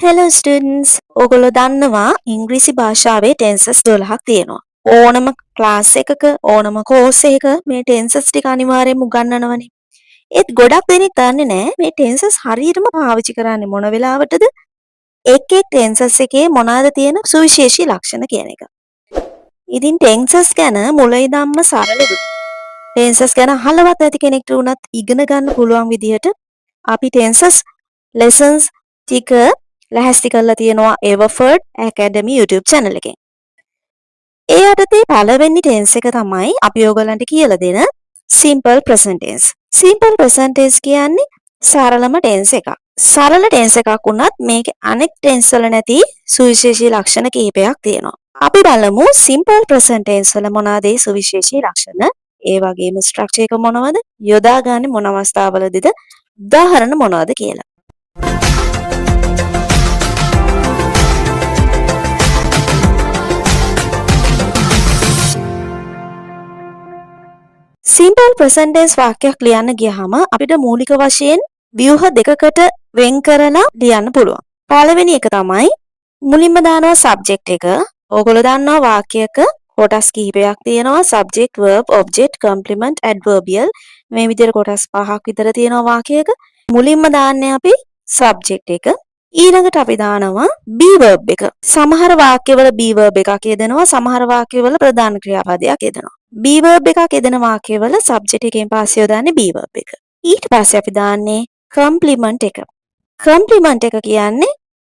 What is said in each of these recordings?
Hello students. ඔගොල්ලෝ දන්නවා ඉංග්‍රීසි භාෂාවේ tenses 12ක් තියෙනවා. ඕනම ක්ලාස් එකක ඕනම කෝස් එකක මේ tenses ටික අනිවාර්යයෙන්ම උගන්වනවනේ. ඒත් ගොඩක් දෙනෙක් දන්නේ නැහැ මේ tenses හරියටම පාවිච්චි කරන්නේ මොන වෙලාවටද? එක් tenses එකේ මොනවාද තියෙන සුවිශේෂී ලක්ෂණ කියන එක. ඉතින් tenses ගැන මුල ඉඳන්ම සරලව tenses ගැන අහලවත් නැති කෙනෙක්ට උනත් ඉගෙන ගන්න පුළුවන් විදිහට අපි tenses lessons ටික ලැහැස්ති කරලා තියෙනවා Everford Academy YouTube channel එකෙන්. ඒ යටතේ පළවෙනි tense එක තමයි අපි ඔයගලන්ට කියලා දෙන simple present tense. simple present tense කියන්නේ සරලම tense එකක්. සරල tense එකක් වුණත් මේකේ අනෙක් tense වල නැති සුවිශේෂී ලක්ෂණ කිහිපයක් තියෙනවා. අපි බලමු simple present tense වල මොනවාද ඒ සුවිශේෂී ලක්ෂණ? ඒ වගේම structure එක මොනවද? යොදාගන්නේ මොන අවස්ථාවලදීද? උදාහරණ මොනවද කියලා. simple present tense වාක්‍යයක් ලියන්න ගියාම අපිට මූලික වශයෙන් ව්‍යුහ දෙකකට වෙන් කරලා ලියන්න පුළුවන්. පළවෙනි එක තමයි මුලින්ම දානවා subject එක. ඕගොල්ලෝ දන්නවා වාක්‍යයක කොටස් කිහිපයක් තියෙනවා subject, verb, object, complement, adverbial. මේ විදිහට කොටස් පහක් විතර තියෙනවා වාක්‍යයක. මුලින්ම දාන්නේ අපි subject එක. ඊළඟට අපි දානවා be verb එක. සමහර වාක්‍යවල be verb එකක් යෙදෙනවා, සමහර වාක්‍යවල ප්‍රධාන ක්‍රියාපදයක් යෙදෙනවා. be verb එකක් යෙදෙන වාක්‍යවල subject එකෙන් පස්සේ යොදන්නේ be verb එක. ඊට පස්සේ අපි දාන්නේ complement එක. complement එක කියන්නේ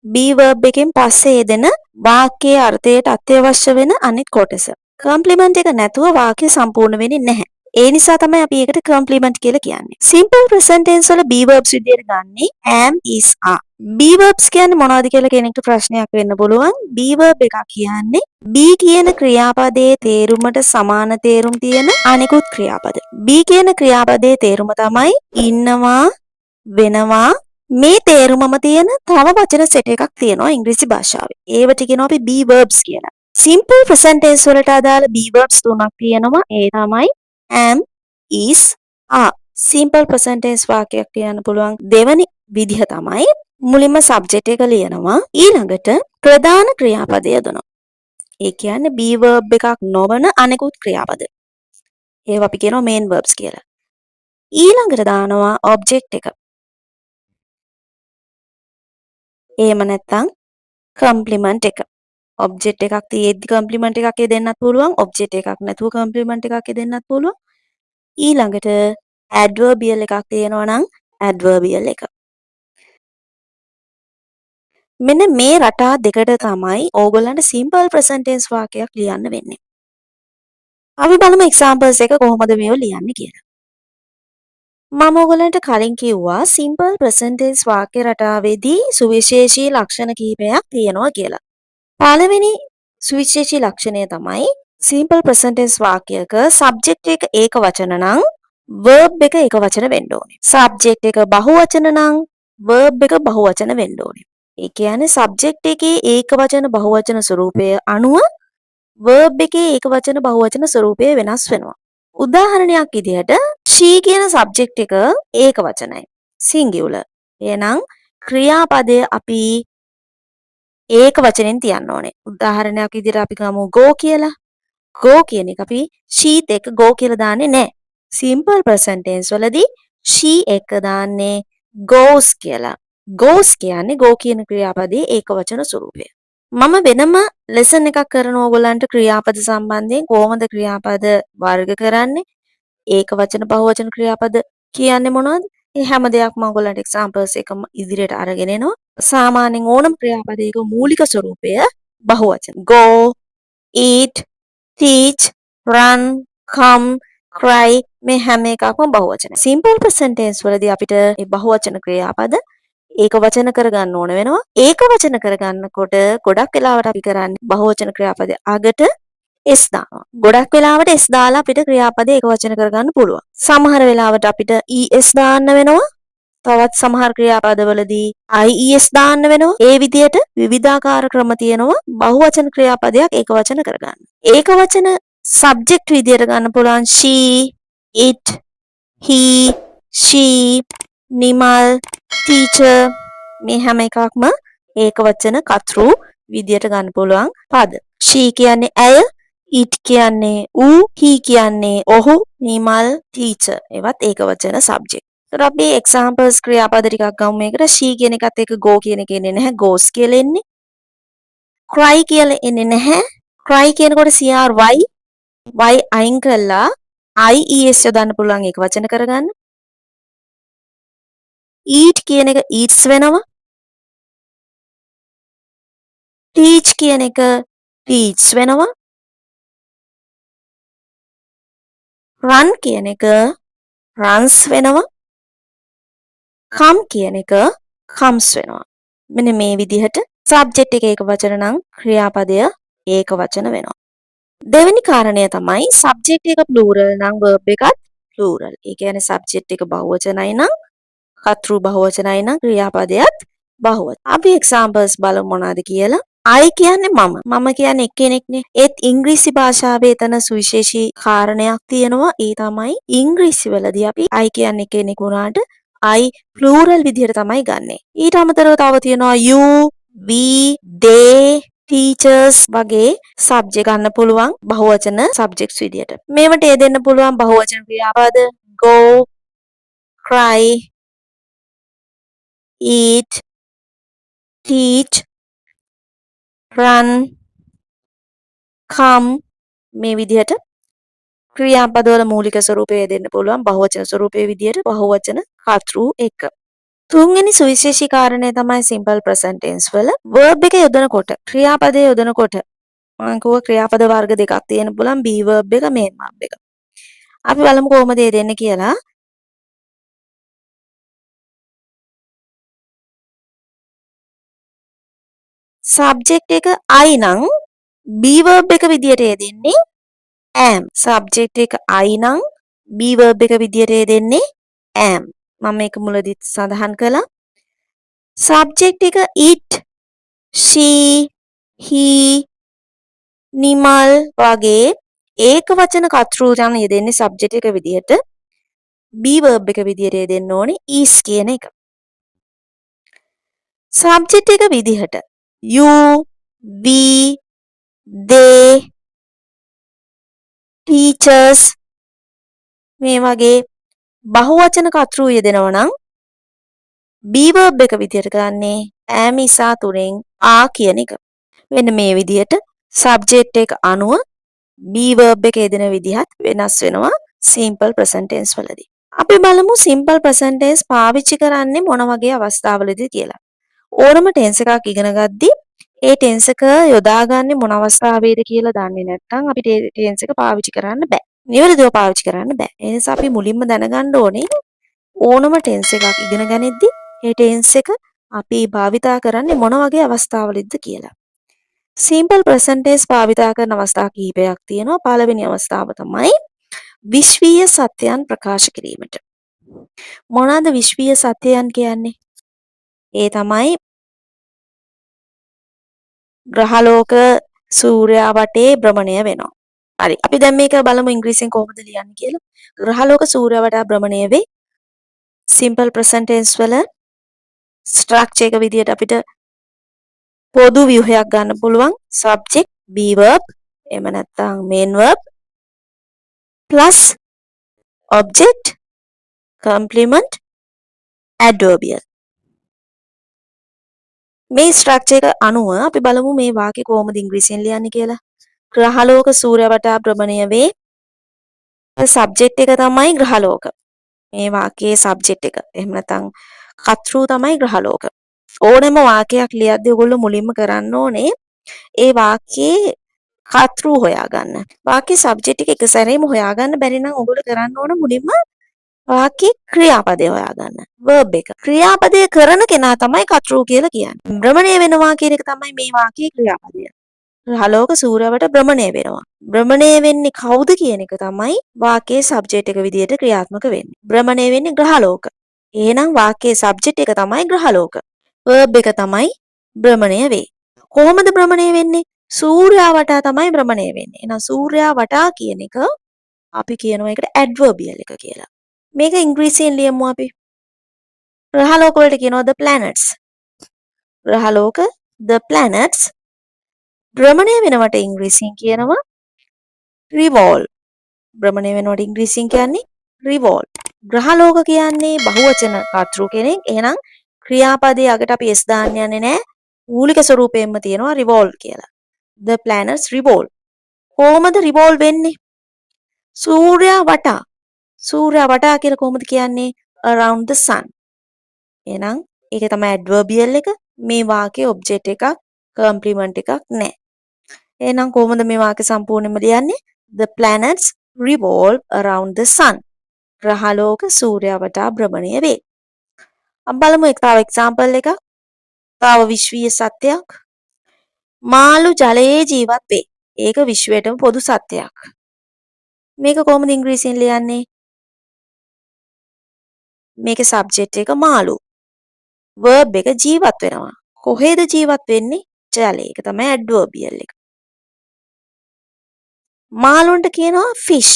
be verb එකෙන් පස්සේ යෙදෙන වාක්‍යයේ අර්ථයට අත්‍යවශ්‍ය වෙන අනිත් කොටස. complement එක නැතුව වාක්‍ය සම්පූර්ණ වෙන්නේ නැහැ. ඒ නිසා තමයි අපි ඒකට complement කියලා කියන්නේ. simple present tense වල be verbs විදියට ගන්නේ am, is, are. be verbs කියන්නේ මොනවද කියලා කෙනෙක්ට ප්‍රශ්නයක් වෙන්න පුළුවන්. be verb එකක් කියන්නේ be කියන ක්‍රියාපදයේ තේරුමට සමාන තේරුම් තියෙන අනෙකුත් ක්‍රියාපද. be කියන ක්‍රියාපදයේ තේරුම තමයි ඉන්නවා, වෙනවා. මේ තේරුමම තියෙන තව වචන සෙට් එකක් තියෙනවා ඉංග්‍රීසි භාෂාවේ. ඒවට කියනවා අපි be verbs කියලා. simple present tense වලට අදාළ be verbs තුනක් තියෙනවා. ඒ තමයි am, is, are. simple present tense වාක්‍යයක් කියන්න පුළුවන් දෙවනි විදිහ තමයි මුලින්ම subject එක ලියනවා, ඊළඟට ප්‍රධාන ක්‍රියාපදය යොදනවා. ඒ කියන්නේ be verb එකක් නොවන අනෙකුත් ක්‍රියාපද. ඒවා අපි කියනවා main verbs කියලා. ඊළඟට දානවා object එක. එහෙම නැත්නම් complement එක. object එකක් තියෙද්දි complement එකක් දෙන්නත් පුළුවන්, object එකක් නැතුව complement එකක් දෙන්නත් පුළුවන්. ඊළඟට adverbial එකක් තියෙනවා නම් adverbial එක. මෙන්න මේ රටා දෙකට තමයි ඕගොල්ලන්ට simple present tense වාක්‍යයක් ලියන්න වෙන්නේ. අපි බලමු examples එක කොහොමද මේව ලියන්නේ කියලා. මම ඕගොල්ලන්ට කලින් කිව්වා simple present tense වාක්‍ය රටාවේදී සුවිශේෂී ලක්ෂණ කිහිපයක් තියෙනවා කියලා. පළවෙනි සුවිශේෂී ලක්ෂණය තමයි simple present tense වාක්‍යයක subject එක ඒක වචන නම් verb එක ඒක වචන වෙන්න ඕනේ. subject එක බහුවචන නම් verb එක බහුවචන වෙන්න ඕනේ. ඒ කියන්නේ subject එකේ ඒක වචන බහුවචන ස්වරූපය අනුව verb එකේ ඒක වචන බහුවචන ස්වරූපය වෙනස් වෙනවා. උදාහරණයක් විදිහට she කියන subject එක ඒක වචනයි. singular. එහෙනම් ක්‍රියාපදය අපි ඒක වචනෙන් තියන්න ඕනේ. උදාහරණයක් විදිහට අපි ගමු go කියලා. go කියන එක අපි sheත් එක්ක go කියලා දාන්නේ නැහැ. simple present tense වලදී she එක දාන්නේ goes කියලා. goes කියන්නේ go කියන ක්‍රියාපදයේ ඒක වචන ස්වරූපය. මම වෙනම lesson එකක් කරන ඕගොල්ලන්ට ක්‍රියාපද සම්බන්ධයෙන් කොහොමද ක්‍රියාපද වර්ග කරන්නේ? ඒක වචන බහුවචන ක්‍රියාපද කියන්නේ මොනවද? මේ හැම දෙයක්ම ඔයගොල්ලන්ට examples එකම ඉදිරියට අරගෙන එනවා. සාමාන්‍යයෙන් ඕනම ක්‍රියාපදයක මූලික ස්වරූපය බහුවචන. go, eat, teach, run, come, cry මේ හැම එකක්ම බහුවචන. simple present tense වලදී අපිට මේ බහුවචන ක්‍රියාපද ඒක වචන කරගන්න ඕන වෙනවා. ඒක වචන කරගන්නකොට ගොඩක් වෙලාවට අපි කරන්නේ බහුවචන ක්‍රියාපදයේ අගට s දානවා. ගොඩක් වෙලාවට s දාලා අපිට ක්‍රියාපදේ ඒක වචන කරගන්න පුළුවන්. සමහර වෙලාවට අපිට es දාන්න වෙනවා. තවත් සමහර ක්‍රියාපදවලදී ies දාන්න වෙනවා. ඒ විදිහට විවිධාකාර ක්‍රම තියෙනවා බහුවචන ක්‍රියාපදයක් ඒක වචන කරගන්න. ඒක වචන subject විදිහට ගන්න පුළුවන් she, it, he, she, Nimal, teacher මේ හැම එකක්ම ඒක වචන කතෘ විදියට ගන්න පුළුවන් පද. she කියන්නේ ඇය, it කියන්නේ ඌ, he කියන්නේ ඔහු, නිමල් teacher. ඒවත් ඒක වචන subject. ඒතර අපි examples ක්‍රියාපද ටිකක් ගමු මේකට. she කියන එකත් එක්ක go කියන එක එන්නේ නැහැ. goes කියලා එන්නේ. cry කියලා එන්නේ නැහැ. cry කියනකොට y අයින් කළා ies යොදන්න පුළුවන් ඒක වචන කරගන්න. eat කියන එක eats වෙනවා. teach කියන එක teach වෙනවා. run කියන එක runs වෙනවා. come කියන එක comes වෙනවා. මෙන්න මේ විදිහට subject එක ඒක වචන නම් ක්‍රියාපදය ඒක වචන වෙනවා. දෙවෙනි කාරණය තමයි subject එක plural නම් verb එකත් plural. ඒ කියන්නේ subject එක බහුවචනයි නම් කතෘ බහුවචනයි නම් ක්‍රියාපදයක් බහුවචන. අපි examples බලමු මොනවද කියලා. I කියන්නේ මම කියන්නේ එක්කෙනෙක්නේ. ඒත් ඉංග්‍රීසි භාෂාවේ එතන සුවිශේෂී කාරණයක් තියෙනවා. ඒ තමයි ඉංග්‍රීසි වලදී අපි I කියන්නේ කෙනෙක් වුණාට I plural විදිහට තමයි ගන්නෙ. ඊට අමතරව තව තියෙනවා you, we, they, teachers වගේ subject ගන්න පුළුවන් බහුවචන subjects විදියට. මේවට යෙදෙන්න පුළුවන් බහුවචන ක්‍රියාපද go, cry, eat, teach, run, come මේ විදිහට ක්‍රියාපදවල මූලික ස්වරූපය දෙන්න පුළුවන් බහුවචන ස්වරූපයේ විදිහට බහුවචන කතෘ එක. තුන්වෙනි සුවිශේෂී කාරණය තමයි simple present tense වල verb එක යොදනකොට ක්‍රියාපදයේ යොදනකොට මම කිව්වා ක්‍රියාපද වර්ග දෙකක් තියෙන පුළුවන් be verb එක main verb එක. අපි බලමු කොහොමද ඒ දෙන්නේ කියලා. subject එක I නම් be verb එක විදිහට යෙදෙන්නේ am. subject එක I නම් be verb එක විදිහට යෙදෙන්නේ am. මම මේක මුලදී සඳහන් කළා. subject එක it, she, he, නිමල් වගේ ඒක වචන කතෘ යන යෙදෙන්නේ subject එක විදිහට. be verb එක විදිහට යෙදෙන්න ඕනේ is කියන එක. subject එක විදිහට you, we, they, teachers මේ වගේ බහුවචන කතෘ යෙදෙනවා නම් be verb එක විදිහට ගන්නේ am ඉසා තුනෙන් are කියන එක. මෙන්න මේ විදිහට subject එක අනුව be verb එක යෙදෙන විදිහත් වෙනස් වෙනවා simple present tense වලදී. අපි බලමු simple present tense පාවිච්චි කරන්නේ මොන වගේ අවස්ථාවලදී කියලා. ඕනම tense එකක් ඉගෙන ගද්දී ඒ tense එක යොදාගන්නේ මොන අවස්ථාවේද කියලා දන්නේ නැත්නම් අපිට ඒ tense එක පාවිච්චි කරන්න බෑ. නිවැරදිව පාවිච්චි කරන්න බෑ. ඒ නිසා අපි මුලින්ම දැනගන්න ඕනේ ඕනම tense එකක් ඉගෙන ගනිද්දී ඒ tense එක අපි භාවිතා කරන්නේ මොන වගේ අවස්ථාවලදීද කියලා. simple present tense භාවිතා කරන අවස්ථා කිහිපයක් තියෙනවා. පළවෙනි අවස්ථාව තමයි විශ්වීය සත්‍යයන් ප්‍රකාශ කිරීමට. මොනවාද විශ්වීය සත්‍යයන් කියන්නේ? ඒ තමයි ග්‍රහලෝක සූර්යයා වටේ භ්‍රමණය වෙනවා. හරි. අපි දැන් මේක බලමු ඉංග්‍රීසියෙන් කොහොමද ලියන්නේ කියලා. ග්‍රහලෝක සූර්යයා වටා භ්‍රමණය වේ. simple present tense වල structure එක විදිහට අපිට පොදු ව්‍යුහයක් ගන්න පුළුවන්. subject, be verb, එහෙම නැත්නම් main verb plus object, complement, adverbial. මේ ස්ට්‍රක්චර් එක අනුව අපි බලමු මේ වාක්‍ය කොහොමද ඉංග්‍රීසියෙන් ලියන්නේ කියලා. ග්‍රහලෝක සූර්ය වටා භ්‍රමණය වේ. සබ්ජෙක්ට් එක තමයි ග්‍රහලෝක. මේ වාක්‍යයේ සබ්ජෙක්ට් එක. එහෙම නැත්නම් කතෘ තමයි ග්‍රහලෝක. ඕනෑම වාක්‍යයක් ලියද්දී ඔයගොල්ලෝ මුලින්ම කරන්න ඕනේ ඒ වාක්‍යයේ කතෘ හොයාගන්න. වාක්‍යයේ සබ්ජෙක්ට් එක එක සැරේම හොයාගන්න බැරි නම් ඔයගොල්ලෝ කරන්න ඕන මුලින්ම වාක්‍ය ක්‍රියාපදය හොයාගන්න. verb එක. ක්‍රියාපදය කරන කෙනා තමයි කතෘ කියලා කියන්නේ. භ්‍රමණය වෙනවා කියන එක තමයි මේ වාක්‍යයේ ක්‍රියාපදය. ග්‍රහලෝක සූර්යවට භ්‍රමණය වෙනවා. භ්‍රමණය වෙන්නේ කවුද කියන එක තමයි වාක්‍යයේ සබ්ජෙක්ට් එක විදිහට ක්‍රියාත්මක වෙන්නේ. භ්‍රමණය වෙන්නේ ග්‍රහලෝක. එහෙනම් වාක්‍යයේ සබ්ජෙක්ට් එක තමයි ග්‍රහලෝක. verb එක තමයි භ්‍රමණය වේ. කොහොමද භ්‍රමණය වෙන්නේ? සූර්යයා වටා තමයි භ්‍රමණය වෙන්නේ. එහෙනම් සූර්යයා වටා කියන එක අපි කියනවා ඒකට adverbial එක කියලා. මේක ඉංග්‍රීසියෙන් ලියමු අපි. ග්‍රහලෝක වලට කියනවා the planets. ග්‍රහලෝක the planets භ්‍රමණය වෙනවට ඉංග්‍රීසියෙන් කියනවා revolve. භ්‍රමණය වෙනවට ඉංග්‍රීසියෙන් කියන්නේ revolve. ග්‍රහලෝක කියන්නේ බහුවචන කර්තෘ කෙනෙක්. එහෙනම් ක්‍රියාපදයේ අගට අපි s දාන්න යන්නේ නැහැ. මූලික ස්වරූපයෙන්ම තියෙනවා revolve කියලා. The planets revolve. කොහොමද revolve වෙන්නේ? සූර්යයා වටා. සූර්යයා වටා කියලා කොහොමද කියන්නේ? Around the sun. එහෙනම් ඒකේ තමයි adverbial එක. මේ වාක්‍යයේ object එකක්, complement එකක් නැහැ. එහෙනම් කොහොමද මේ වාක්‍ය සම්පූර්ණයෙන්ම ලියන්නේ? The planets revolve around the sun. ග්‍රහලෝක සූර්යයා වටා භ්‍රමණය වේ. අපි බලමු තව එක්සැම්පල් එකක්. තව විශ්වීය සත්‍යයක්. මාළු ජලයේ ජීවත් වේ. ඒක විශ්වයටම පොදු සත්‍යයක්. මේක කොහොමද ඉංග්‍රීසියෙන් ලියන්නේ? මේකේ සබ්ජෙක්ට් එක මාළු. verb එක ජීවත් වෙනවා. කොහෙද ජීවත් වෙන්නේ? ජලයේ. ඒක තමයි adverbial එක. මාළුන්ට කියනවා fish.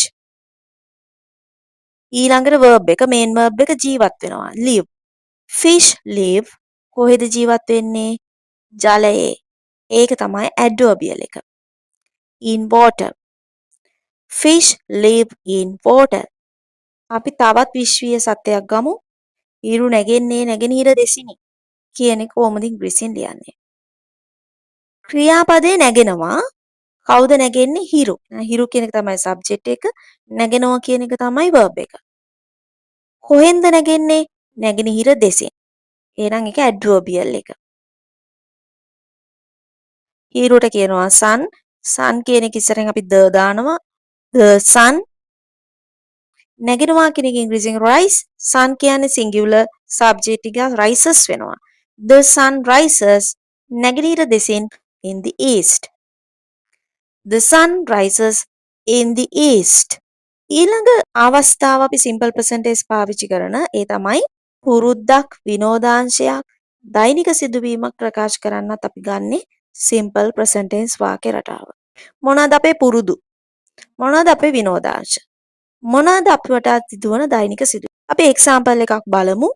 ඊළඟට verb එක main verb එක ජීවත් වෙනවා. live. fish live කොහෙද ජීවත් වෙන්නේ? ජලයේ. ඒක තමයි adverbial එක. in water. fish live in water. අපි තවත් විශ්වීය සත්‍යයක් ගමු. හිරු නැගෙන්නේ නැගෙනහිර දෙසිනි කියන එක කොහොමද ඉංග්‍රීසියෙන් ලියන්නේ? ක්‍රියාපදේ නැගෙනවා. කවුද නැගෙන්නේ? හිරු. හිරු කියන එක තමයි සබ්ජෙක්ට් එක. නැගෙනවා කියන එක තමයි verb එක. කොහෙන්ද නැගෙන්නේ? නැගෙනහිර දෙසින්. එහෙනම් ඒක adverbial එක. හිරුට කියනවා sun. sun කියන එක ඉස්සරහින් අපි the දානවා. the sun. නැගෙනවා කියන එක ඉංග්‍රීසියෙන් rise. sun කියන්නේ singular subject එක rises වෙනවා. The sun rises නැගෙනහිර දෙසින් in the east. The sun rises in the east. ඊළඟ අවස්ථාව අපි simple present tense පාවිච්චි කරන ඒ තමයි පුරුද්දක් විනෝදාංශයක් දෛනික සිදුවීමක් ප්‍රකාශ කරන්නත් අපි ගන්නෙ simple present tense වාක්‍ය රටාව. මොනවාද අපේ පුරුදු? මොනවාද අපේ විනෝදාංශ? මොනවාද අපට සිදුවන දෛනික සිදුවීම්? අපි එක්සැම්පල් එකක් බලමු.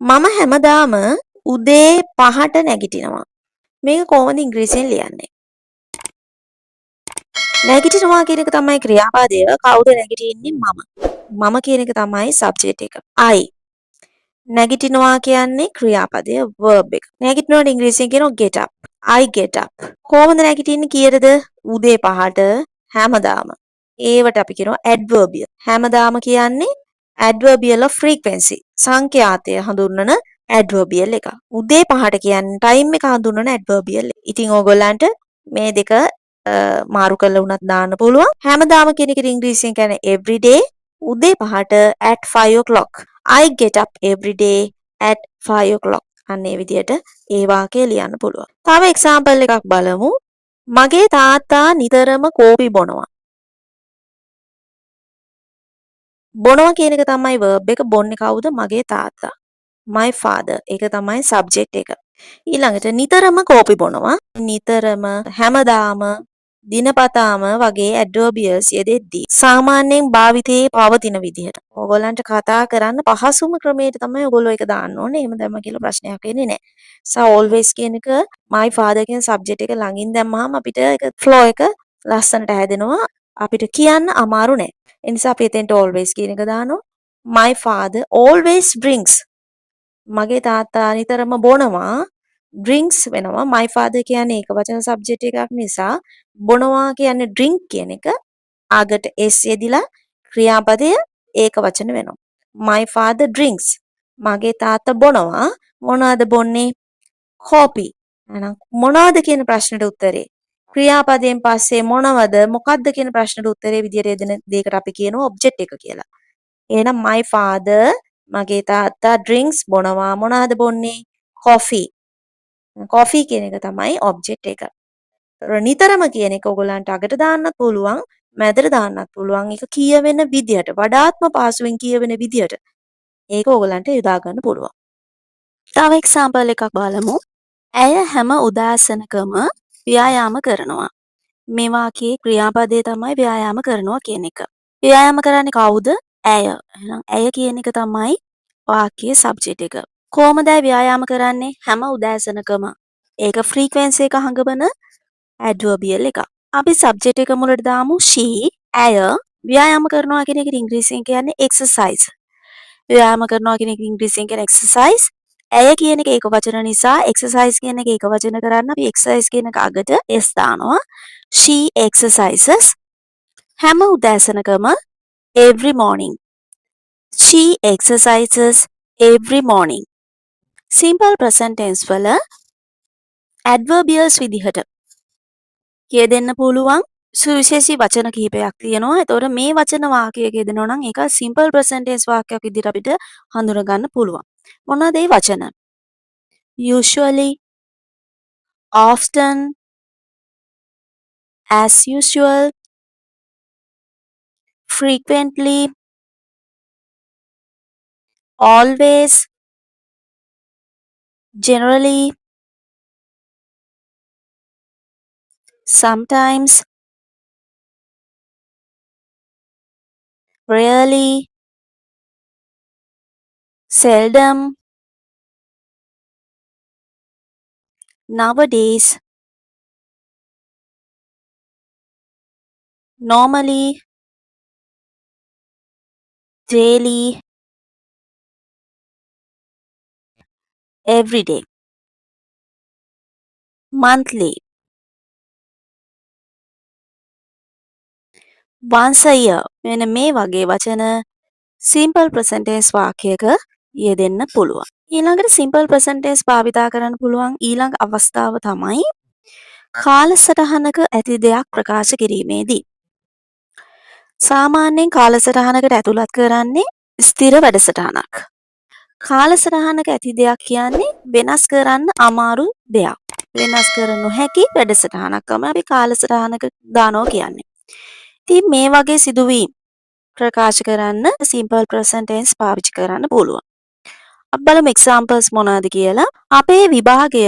මම හැමදාම උදේ 5ට නැගිටිනවා. මේක කොහොමද ඉංග්‍රීසියෙන් ලියන්නේ? නැගිටිනවා කියන එක තමයි ක්‍රියාපදය. කවුද නැගිටින්නේ? මම. මම කියන එක තමයි සබ්ජෙක්ට් එක. I. නැගිටිනවා කියන්නේ ක්‍රියාපදය verb එක. නැගිටිනවට ඉංග්‍රීසියෙන් කියනවා get up. I get up. කොහොමද නැගිටින්නේ කීයටද? උදේ 5ට හැමදාම. ඒවට අපි කියනවා adverbial. හැමදාම කියන්නේ adverbial of frequency. සංඛ්‍යාතය හඳුන්වන adverbial එක. උදේ 5ට කියන්නේ time එක හඳුන්වන adverbial එක. ඉතින් ඕගොල්ලන්ට මේ දෙක මාරු කරලා වුණත් දාන්න පුළුවන්. හැමදාම කියන එකට ඉංග්‍රීසියෙන් කියන්නේ every day. උදේ 5ට at 5 o'clock. I get up every day at 5 o'clock. අන්න ඒ විදිහට ඒ වාක්‍යය ලියන්න පුළුවන්. තව එක්සැම්පල් එකක් බලමු. මගේ තාත්තා නිතරම කෝපි බොනවා. බොනවා කියන එක තමයි verb එක. බොන්නේ කවුද? මගේ තාත්තා. My father. ඒක තමයි subject එක. ඊළඟට නිතරම කෝපි බොනවා. නිතරම හැමදාම දිනපතාම වගේ adverbials යෙදෙද්දී සාමාන්‍යයෙන් භාවිතයේ පවතින විදිහට ඕගොල්ලන්ට කතා කරන්න පහසුම ක්‍රමයට තමයි ඕගොල්ලෝ ඒක දාන්න ඕනේ. එහෙම දැම්ම කියලා ප්‍රශ්නයක් වෙන්නේ නැහැ. So always කියන එක my father කියන subject එක ළඟින් දැම්මහම අපිට ඒක flow එක ලස්සනට හැදෙනවා. අපිට කියන්න අමාරු නෑ. ඒ නිසා අපි එතෙන්ට always කියන එක දානවා. My father always drinks. මගේ තාත්තා නිතරම බොනවා. drinks වෙනවා. My father කියන්නේ ඒක වචන subject එකක් නිසා බොනවා කියන්නේ drink කියන එක අගට s යෙදිලා ක්‍රියාපදය ඒක වචන වෙනවා. My father drinks. මගේ තාත්තා බොනවා. මොනවද බොන්නේ? coffee. එහෙනම් මොනවද කියන ප්‍රශ්නෙට උත්තරේ ක්‍රියාපදයෙන් පස්සේ මොනවද මොකක්ද කියන ප්‍රශ්නෙට උත්තරේ විදියට එදෙන දෙයකට අපි කියනවා object එක කියලා. එහෙනම් my father මගේ තාත්තා drinks බොනවා. මොනවද බොන්නේ? coffee. coffee කියන එක තමයි object එක. නිතරම කියන එක ඔයගොල්ලන්ට අගට දාන්නත් පුළුවන්, මැදට දාන්නත් පුළුවන්. ඒක කියවෙන විදියට, වඩාත්ම පහසුවෙන් කියවෙන විදියට ඒක ඔයගොල්ලන්ට යොදා ගන්න පුළුවන්. තව එක්සැම්පල් එකක් බලමු. ඇය හැම උදෑසනකම ව්‍යායාම කරනවා. මේ වාක්‍යයේ ක්‍රියාපදය තමයි ව්‍යායාම කරනවා කියන එක. ව්‍යායාම කරන්නේ කවුද? ඇය. එහෙනම් ඇය කියන එක තමයි වාක්‍යයේ සබ්ජෙක්ට් එක. කොහොමද ඇය ව්‍යායාම කරන්නේ? හැම උදෑසනකම. ඒක frequency එක හඟවන adverbial එකක්. අපි subject එක මුලට දාමු she, ඇය ව්‍යායාම කරනවා කියන එකට ඉංග්‍රීසියෙන් කියන්නේ exercise. ව්‍යායාම කරනවා කියන එක ඉංග්‍රීසියෙන් කියන්නේ exercise. ඇය කියන එක ඒක වචන නිසා exercise කියන එක ඒක වචන කරන්න අපි exercise කියන එක අගට s දානවා. She exercises හැම උදෑසනකම every morning. She exercises every morning. Simple present tense වල adverbials විදිහට කියදෙන්න පුළුවන් සුවිශේෂී වචන කිහිපයක් තියෙනවා. එතකොට මේ වචන වාක්‍යයක යෙදෙනවා නම් ඒක simple present tense වාක්‍යයක් විදිහට අපිට හඳුනා ගන්න පුළුවන්. මොනවාද ඒ වචන? usually, often, as usual, frequently, always, generally, sometimes, rarely, seldom, nowadays, normally, daily, every day, monthly, once a year. මෙන්න මේ වගේ වචන simple present tense වාක්‍යයක යෙදෙන්න පුළුවන්. ඊළඟට simple present tense භාවිතා කරන්න පුළුවන් ඊළඟ අවස්ථාව තමයි කාලසටහනක ඇති දෙයක් ප්‍රකාශ කිරීමේදී. සාමාන්‍යයෙන් කාලසටහනකට ඇතුළත් කරන්නේ ස්ථිර වැඩසටහනක්. කාලසටහනක ඇති දෙයක් කියන්නේ වෙනස් කරන්න අමාරු දෙයක්. වෙනස් කර නොහැකි වැඩසටහනක් තමයි අපි කාලසටහනක දානවා කියන්නේ. ඉතින් මේ වගේ සිදුවීම් ප්‍රකාශ කරන්න simple present tense පාවිච්චි කරන්න පුළුවන්. අපි බලමු examples මොනවද කියලා. අපේ විභාගය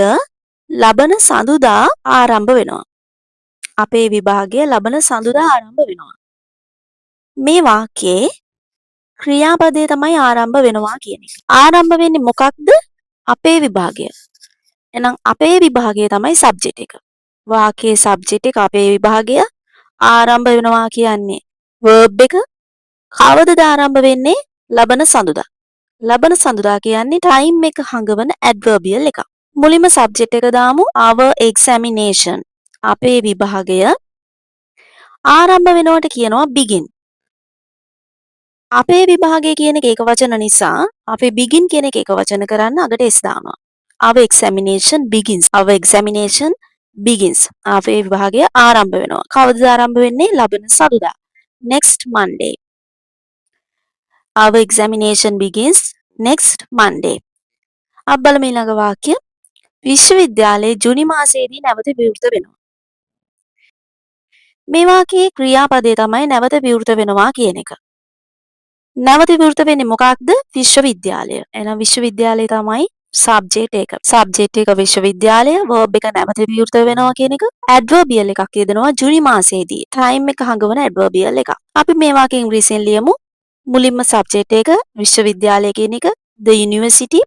ලබන සඳුදා ආරම්භ වෙනවා. අපේ විභාගය ලබන සඳුදා ආරම්භ වෙනවා. මේ වාක්‍යයේ ක්‍රියාපදය තමයි ආරම්භ වෙනවා කියන එක. ආරම්භ වෙන්නේ මොකක්ද? අපේ විභාගය. එහෙනම් අපේ විභාගය තමයි subject එක. වාක්‍යයේ subject එක අපේ විභාගය ආරම්භ වෙනවා කියන්නේ verb එක. කවදද ආරම්භ වෙන්නේ? ලබන සඳුදා. ලබන සඳුදා කියන්නේ time එක හඟවන adverbial එකක්. මුලින්ම subject එක දාමු our examination. අපේ විභාගය ආරම්භ වෙනවට කියනවා begin. අපේ විභාගය කියන එක වචන නිසා අපි begin කියන එක වචන කරන්න අගට s දානවා. Our examination begins. Our examination begins. අපේ විභාගය ආරම්භ වෙනවා. කවදද ආරම්භ වෙන්නේ? ලබන සඳුදා. Next Monday. Our examination begins next Monday. අපි බලමු ඊළඟ වාක්‍ය. විශ්වවිද්‍යාලයේ ජුනි මාසයේදී නැවත විවෘත වෙනවා. මේ වාක්‍යයේ ක්‍රියාපදය තමයි නැවත විවෘත වෙනවා කියන එක. නැවත විවෘත වෙන්නේ මොකක්ද? විශ්වවිද්‍යාලය. එහෙනම් විශ්වවිද්‍යාලය තමයි subject එක. subject එක විශ්වවිද්‍යාලය, verb එක නැවත විවෘත වෙනවා කියන එක. adverbial එකක් යෙදෙනවා ජුනි මාසයේදී. time එක හඟවන adverbial එකක්. අපි මේ වාක්‍යය ඉංග්‍රීසියෙන් ලියමු. මුලින්ම subject එක විශ්වවිද්‍යාලය කියන එක the university.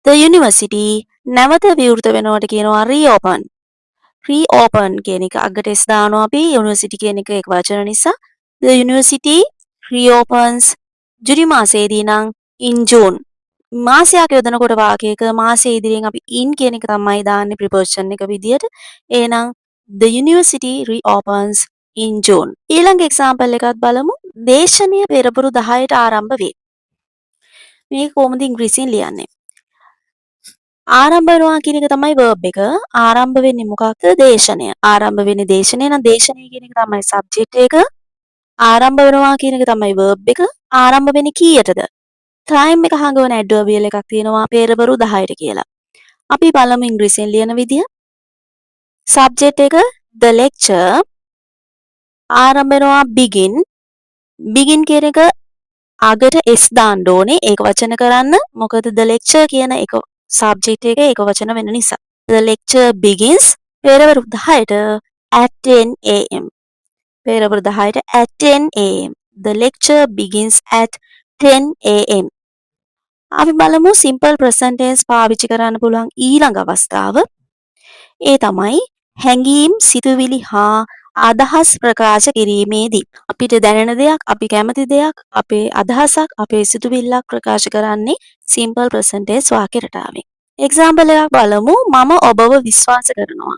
The university නැවත විවෘත වෙනවට කියනවා reopen. reopen කියන එක අගට s දානවා අපි university කියන එක ඒක වචන නිසා. The university reopens ජුනි මාසයේදී නම් in June. මාසයක් යොදනකොට වාක්‍යයක මාසයේ ඉදිරියෙන් අපි in කියන එක තමයි දාන්නේ preposition එක විදියට. එහෙනම් the university reopens in June. ඊළඟ example එකත් බලමු. දේශනය පෙරපුරු 10ට ආරම්භ වේ. මේක කොහොමද ඉංග්‍රීසියෙන් ලියන්නේ? ආරම්භ වෙනවා කියන එක තමයි verb එක. ආරම්භ වෙන්නේ මොකක්ද? දේශනය. ආරම්භ වෙන්නේ දේශනය නම් දේශනය කියන එක තමයි subject එක. ආරම්භ වෙනවා කියන එක තමයි verb එක. ආරම්භ වෙන්නේ කීයටද? time එක හඟවන adverbial එකක් තියෙනවා පෙරපුරු 10ට කියලා. අපි බලමු ඉංග්‍රීසියෙන් ලියන විදිය. subject එක the lecture ආරම්භ වෙනවා begin. begin කියන එක අගට s දාන්න ඕනේ. ඒක වචන කරන්න. මොකද the lecture කියන එක subject එක ඒක වචන වෙන නිසා. The lecture begins පෙරවරු 10ට at 10 am. පෙරවරු 10ට at 10 am. The lecture begins at 10 am. අපි බලමු simple present tense පාවිච්චි කරන්න පුළුවන් ඊළඟ අවස්ථාව. ඒ තමයි හැඟීම්, සිතුවිලි හා අදහස් ප්‍රකාශ කිරීමේදී අපිට දැනෙන දෙයක්, අපි කැමති දෙයක්, අපේ අදහසක්, අපේ සිතුවිල්ලක් ප්‍රකාශ කරන්නේ සිම්පල් ප්‍රසන්ට් ටෙන්ස් වාක්‍ය රටාවෙන්. එක්සැම්පල් එකක් බලමු. මම ඔබව විශ්වාස කරනවා.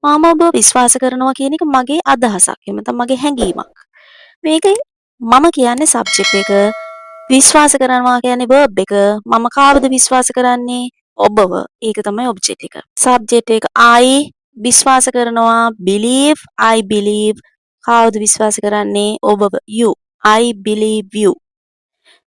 මම ඔබ විශ්වාස කරනවා කියන එක මගේ අදහසක්. එහෙම නැත්නම් මගේ හැඟීමක්. මේක මම කියන්නේ සබ්ජෙක්ට් එක. විශ්වාස කරනවා කියන්නේ verb එක. මම කාවද විශ්වාස කරන්නේ? ඔබව. ඒක තමයි ඔබ්ජෙක්ට් එක. සබ්ජෙක්ට් එක I විශ්වාස කරනවා believe, I believe. කාවද විශ්වාස කරන්නේ? ඔබව. You. I believe you.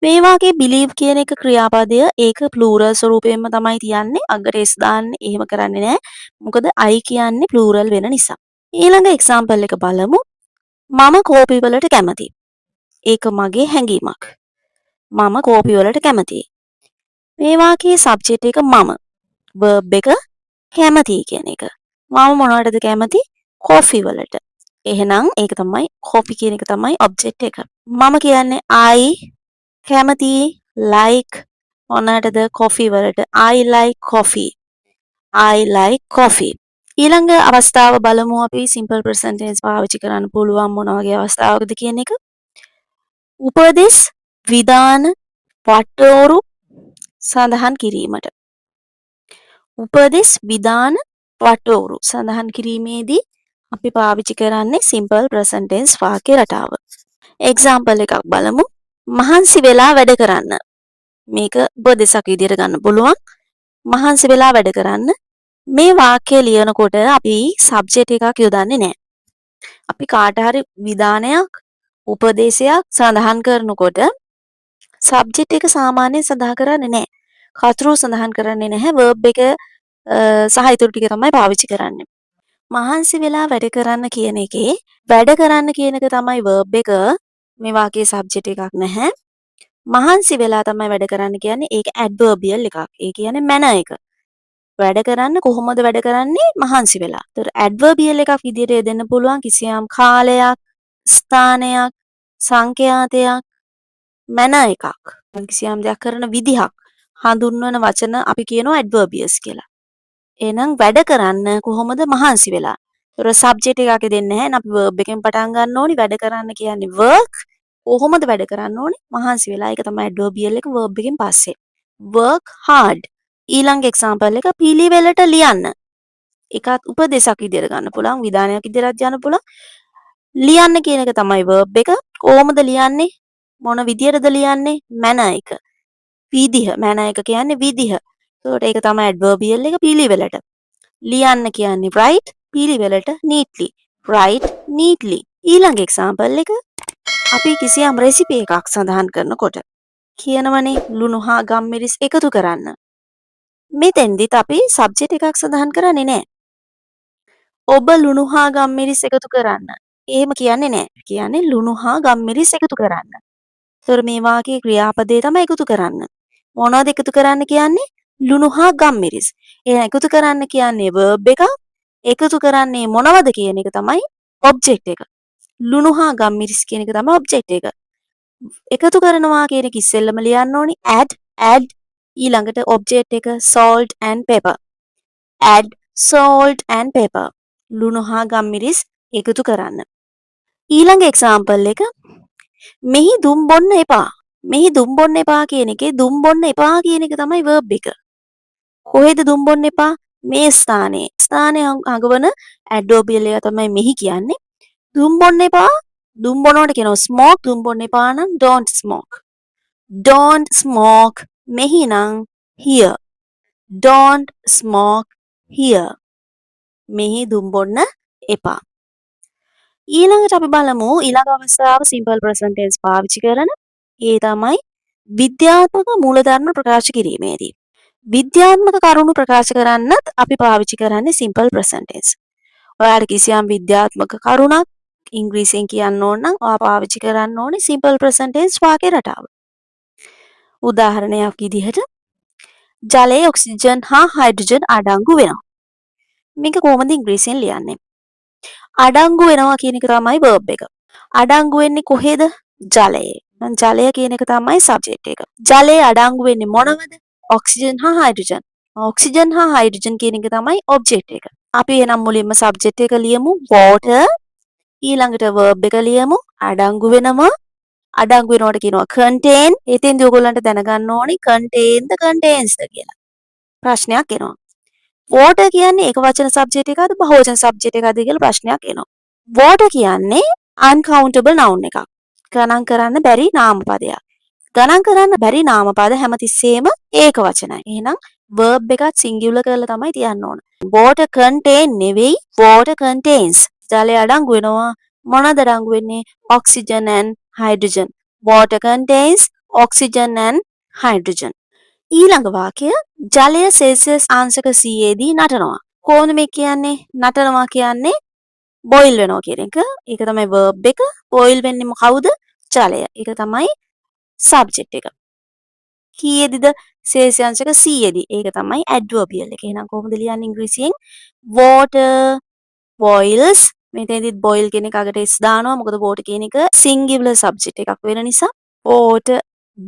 මේ වාගේ believe කියන එක ක්‍රියාපදය ඒක plural ස්වරූපයෙන්ම තමයි තියන්නේ. අගට s දාන්නේ එහෙම කරන්නේ නැහැ. මොකද I කියන්නේ plural වෙන නිසා. ඊළඟ එක්සැම්පල් එක බලමු. මම කෝපි වලට කැමතියි. ඒක මගේ හැඟීමක්. මම කෝපි වලට කැමතියි. මේ වාක්‍යයේ සබ්ජෙක්ට් එක මම. verb එක කැමතියි කියන එක. මම මොනවටද කැමති? කෝෆි වලට. එහෙනම් ඒක තමයි කෝපි කියන එක තමයි ඔබ්ජෙක්ට් එක. මම කියන්නේ I කැමති like මොනවටද? coffee වලට. I like coffee. I like coffee. ඊළඟ අවස්ථාව බලමු අපි simple present tense පාවිච්චි කරන්න පුළුවන් මොන වගේ අවස්ථාවකද කියන එක. උපදෙස් විධාන වට්ටෝරු සඳහන් කිරීමට. උපදෙස් විධාන වට්ටෝරු සඳහන් කිරීමේදී අපි පාවිච්චි කරන්නේ simple present tense වාක්‍ය රටාව. එක්සැම්පල් එකක් බලමු. මහන්සි වෙලා වැඩ කරන්න. මේක උපදෙසක් විදිහට ගන්න පුළුවන්. මහන්සි වෙලා වැඩ කරන්න. මේ වාක්‍යය ලියනකොට අපි සබ්ජෙක්ට් එකක් යොදන්නේ නැහැ. අපි කාට හරි විධානයක්, උපදේශයක් සඳහන් කරනකොට සබ්ජෙක්ට් එක සාමාන්‍යයෙන් සඳහන් කරන්නේ නැහැ. කතුරු සඳහන් කරන්නේ නැහැ. verb එක සහ ඊටු ටික තමයි පාවිච්චි කරන්නේ. මහන්සි වෙලා වැඩ කරන්න කියන එකේ වැඩ කරන්න කියන එක තමයි verb එක. මේ වාක්‍යයේ සබ්ජෙක්ට් එකක් නැහැ. මහන්සි වෙලා තමයි වැඩ කරන්න කියන්නේ ඒක adverbial එකක්. ඒ කියන්නේ manner එක. වැඩ කරන්න කොහොමද වැඩ කරන්නේ? මහන්සි වෙලා. ඒතර adverbial එකක් විදිහට යෙදෙන්න පුළුවන් කිසියම් කාලයක්, ස්ථානයක්, සංඛ්‍යාතයක්, manner එකක්. කිසියම් දෙයක් කරන විදිහක් හඳුන්වන වචන අපි කියනවා adverbials කියලා. එහෙනම් වැඩ කරන්න කොහොමද? මහන්සි වෙලා. ඒතර සබ්ජෙක්ට් එකක් දෙන්නේ නැහැ. අපි verb එකෙන් පටන් ගන්න ඕනි. වැඩ කරන්න කියන්නේ work. කොහොමද වැඩ කරන්න ඕනේ? මහන්සි වෙලා. ඒක තමයි adverbial එක verb එකෙන් පස්සේ. work hard. ඊළඟ එක්සැම්පල් එක පිළිවෙලට ලියන්න. ඒකත් උපදේශක් විදියට ගන්න පුළුවන්. විධානයක් විදියට යන්න පුළුවන්. ලියන්න කියන එක තමයි verb එක. කොහොමද ලියන්නේ? මොන විදියටද ලියන්නේ? manner එක. විදිහ. manner එක කියන්නේ විදිහ. ඒකට ඒක තමයි adverbial එක පිළිවෙලට. ලියන්න කියන්නේ write පිළිවෙලට neatly. write neatly. ඊළඟ එක්සැම්පල් එක අපි කිසියම් රෙසිපි එකක් සඳහන් කරනකොට කියනවනේ ලුණු හා ගම්මිරිස් එකතු කරන්න. මෙතෙන්දිත් අපි සබ්ජෙක්ට් එකක් සඳහන් කරන්නේ නැහැ. ඔබ ලුණු හා ගම්මිරිස් එකතු කරන්න. එහෙම කියන්නේ නැහැ. කියන්නේ ලුණු හා ගම්මිරිස් එකතු කරන්න. ඒතර මේ වාක්‍යයේ ක්‍රියාපදේ තමයි එකතු කරන්න. මොනවද එකතු කරන්න කියන්නේ? ලුණු හා ගම්මිරිස්. එහෙනම් එකතු කරන්න කියන්නේ verb එක. එකතු කරන්නේ මොනවද කියන එක තමයි object එක. ලුණු හා ගම්මිරිස් කියන එක තමයි object එක. එකතු කරනවා කියන එක ඉස්සෙල්ලම ලියන්න ඕනි add ඊළඟට object එක salt and pepper. add salt and pepper. ලුණු හා ගම්මිරිස් එකතු කරන්න. ඊළඟ එක්සැම්පල් එක මෙහි දුම් බොන්න එපා. මෙහි දුම් බොන්න එපා කියන එකේ දුම් බොන්න එපා කියන එක තමයි verb එක. කොහෙද දුම් බොන්න එපා? මේ ස්ථානයේ. ස්ථානයේ අඟවන adverbial එක තමයි මෙහි කියන්නේ. දුම් බොන්න එපා. දුම් බොනවට කියනවා smoke. දුම් බොන්න එපා නම් don't smoke. don't smoke මෙහි නම් here. don't smoke here. මෙහි දුම් බොන්න එපා. ඊළඟට අපි බලමු ඊළඟ අවස්ථාව simple present tense පාවිච්චි කරන ඒ තමයි විද්‍යාත්මක මූලධර්ම ප්‍රකාශ කිරීමේදී. විද්‍යාත්මක කරුණු ප්‍රකාශ කරන්නත් අපි පාවිච්චි කරන්නේ simple present tense. ඔයාලට කිසියම් විද්‍යාත්මක කරුණක් ඉංග්‍රීසියෙන් කියන්න ඕන නම් ඔයා පාවිච්චි කරන්න ඕනේ simple present tense වාක්‍ය රටාව. උදාහරණයක් විදිහට ජලයේ ඔක්සිජන් හා හයිඩ්‍රජන් අඩංගු වෙනවා. මේක කොහොමද ඉංග්‍රීසියෙන් ලියන්නේ? අඩංගු වෙනවා කියන එක තමයි verb එක. අඩංගු වෙන්නේ කොහෙද? ජලයේ. නම් ජලය කියන එක තමයි subject එක. ජලයේ අඩංගු වෙන්නේ මොනවද? ඔක්සිජන් හා හයිඩ්‍රජන්. ඔක්සිජන් හා හයිඩ්‍රජන් කියන එක තමයි ඔබ්ජෙක්ට් එක. අපි එහෙනම් මුලින්ම සබ්ජෙක්ට් එක ලියමු water. ඊළඟට verb එක ලියමු අඩංගු වෙනවා. අඩංගු වෙනවට කියනවා contain. එතෙන්දී ඔයගොල්ලන්ට දැනගන්න ඕනි contain ද contains ද කියලා. ප්‍රශ්නයක් එනවා. water කියන්නේ එක වචන සබ්ජෙක්ට් එකක්ද බහුවචන සබ්ජෙක්ට් එකක්ද කියලා ප්‍රශ්නයක් එනවා. water කියන්නේ uncountable noun එකක්. ගණන් කරන්න බැරි නාම පදයක්. ගණන් කරන්න බැරි නාම පද හැමතිස්සෙම ඒක වචනයි. එහෙනම් verb එකත් singular කරලා තමයි තියන්න ඕන. water contain නෙවෙයි water contains. ජලය අඩංගු වෙනවා. මොනවද අඩංගු වෙන්නේ? oxygen and hydrogen. water contains oxygen and hydrogen. ඊළඟ වාක්‍යය ජලය සෙල්සියස් අංශක 100 දී නටනවා. කොහොමද මේ කියන්නේ? නටනවා කියන්නේ boil වෙනවා කියන එක. ඒක තමයි verb එක. boil වෙන්නේ කවුද? ජලය. ඒක තමයි subject එක. කීයේදීද? සෙල්සියස් අංශක 100 දී. ඒක තමයි adverbial එක. එහෙනම් කොහොමද ලියන්නේ ඉංග්‍රීසියෙන්? water boils. මෙතනදිත් boil කියන එක අගට s දානවා. මොකද water කියන එක singular subject එකක් වෙන නිසා. water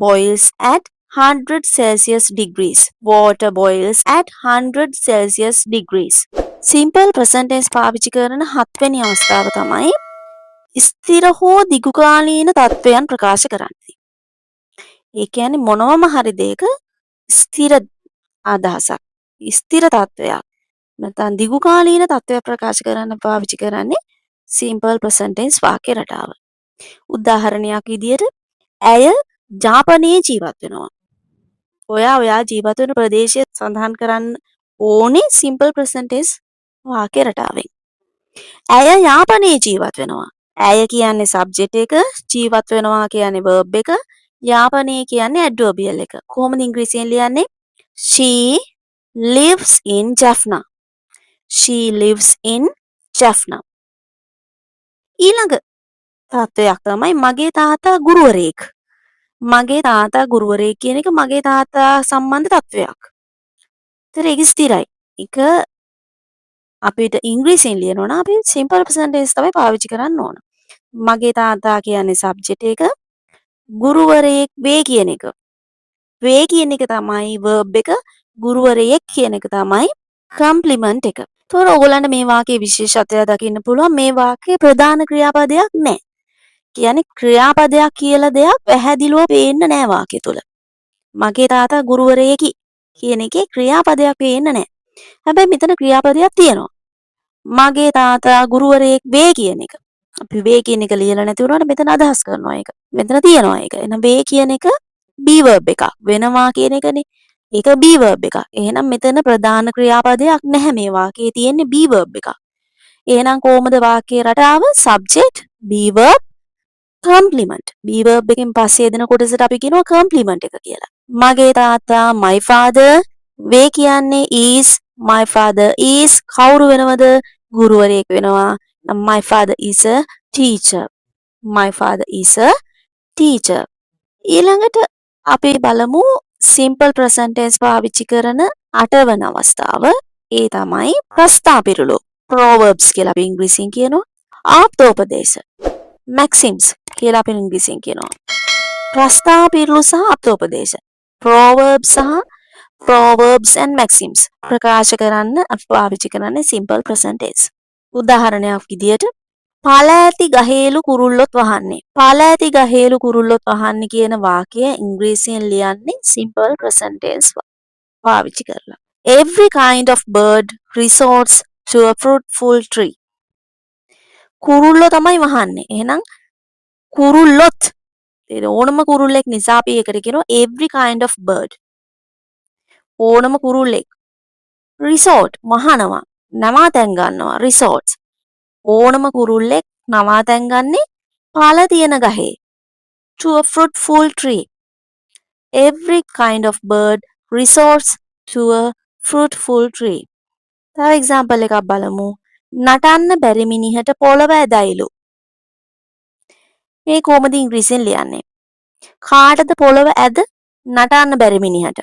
boils at 100 Celsius degrees. Water boils at 100 Celsius degrees. Simple present tense පාවිච්චි කරන 7 වෙනි අවස්ථාව තමයි ස්ථිර හෝ දිගුකාලීන තත්වයන් ප්‍රකාශ කරන්නේ. ඒ කියන්නේ මොනවම හරි දෙයක ස්ථිර අදහසක්, ස්ථිර තත්වයක් නැත්නම් දිගුකාලීන තත්වයක් ප්‍රකාශ කරන්න පාවිච්චි කරන්නේ simple present tense වාක්‍ය රටාව. උදාහරණයක් විදියට ඇය ජාපනයේ ජීවත් වෙනවා. ඔයා ජීවත් වෙන ප්‍රදේශය සඳහන් කරන්න ඕනේ simple present tense වාක්‍ය රටාවෙන්. ඇය යාපනයේ ජීවත් වෙනවා. ඇය කියන්නේ subject එක, ජීවත් වෙනවා කියන්නේ verb එක, යාපනයේ කියන්නේ adverbial එක. කොහොමද ඉංග්‍රීසියෙන් ලියන්නේ? She lives in Jaffna. She lives in Jaffna. ඊළඟ තත්වයක් තමයි මගේ තාත්තා ගුරුවරයෙක්. මගේ තාත්තා ගුරුවරයෙක් කියන එක මගේ තාත්තා සම්බන්ධ තත්වයක්. ඒතර ඒක ස්ථිරයි. ඒක අපිට ඉංග්‍රීසියෙන් ලියනවා නම් අපි simple present tense තමයි පාවිච්චි කරන්න ඕන. මගේ තාත්තා කියන්නේ subject එක, ගුරුවරයෙක් වේ කියන එක. වේ කියන එක තමයි verb එක, ගුරුවරයෙක් කියන එක තමයි complement එක. ඒතකොට ඔයගොල්ලන්ට මේ වාක්‍යයේ විශේෂත්වය දකින්න පුළුවන් මේ වාක්‍යයේ ප්‍රධාන ක්‍රියාපදයක් නැහැ. කියන්නේ ක්‍රියාපදයක් කියලා දෙයක් පැහැදිලිව පේන්නේ නැහැ වාක්‍ය තුල. මගේ තාත්තා ගුරුවරයෙකි කියන එකේ ක්‍රියාපදයක් පේන්නේ නැහැ. හැබැයි මෙතන ක්‍රියාපදයක් තියෙනවා. මගේ තාත්තා ගුරුවරයෙක් වේ කියන එක. අපි වේ කියන එක ලියලා නැති වුණාට මෙතන අදහස් කරනවා ඒක. මෙතන තියෙනවා ඒක. එහෙනම් වේ කියන එක be verb එකක්. වෙනවා කියන එකනේ. ඒක be verb එකක්. එහෙනම් මෙතන ප්‍රධාන ක්‍රියාපදයක් නැහැ මේ වාක්‍යයේ තියෙන්නේ be verb එකක්. එහෙනම් කොහොමද වාක්‍යයේ රටාව? subject, be verb, complement. be verb එකෙන් පස්සේ එදෙන කොටසට අපි කියනවා complement එක කියලා. මගේ තාත්තා my father වේ කියන්නේ is, my father is කවුරු වෙනවද? ගුරුවරයෙක් වෙනවා. My father is a teacher. My father is a teacher. ඊළඟට අපි බලමු simple present tense පාවිච්චි කරන 8 වන අවස්ථාව. ඒ තමයි ප්‍රස්තාපිරුළු. proverbs කියලා අපි ඉංග්‍රීසියෙන් කියනවා. ආප්තෝපදේශ. maxims කියලා අපි ඉංග්‍රීසියෙන් කියනවා. ප්‍රස්තාපිරුළු සහ ආප්තෝපදේශ. proverbs and maxims ප්‍රකාශ කරන්න අපි පාවිච්චි කරන්නේ simple present tense. උදාහරණයක් විදියට පළ ඇති ගහේලු කුරුල්ලොත් වහන්නේ. පළ ඇති ගහේලු කුරුල්ලොත් වහන්නේ කියන වාක්‍යය ඉංග්‍රීසියෙන් ලියන්නේ simple present tense පාවිච්චි කරලා. Every kind of bird resorts to a fruitful tree. කුරුල්ලෝ තමයි වහන්නේ. එහෙනම් කුරුල්ලොත් ඕනම කුරුල්ලෙක් නිසා අපි ඒකට කියනවා every kind of bird. ඕනම කුරුල්ලෙක් resort වහනවා. නවාතැන් ගන්නවා resorts. ඕනම කුරුල්ලෙක් නවාතැන් ගන්නේ පළ තියෙන ගහේ. To a fruitful tree. Every kind of bird resorts to a fruitful tree. තව example එකක් බලමු. නටන්න බැරි මිනිහට පොළව ඇදයිලු. මේ කොහොමද ඉංග්‍රීසියෙන් ලියන්නේ? කාටද පොළව ඇද? නටන්න බැරි මිනිහට.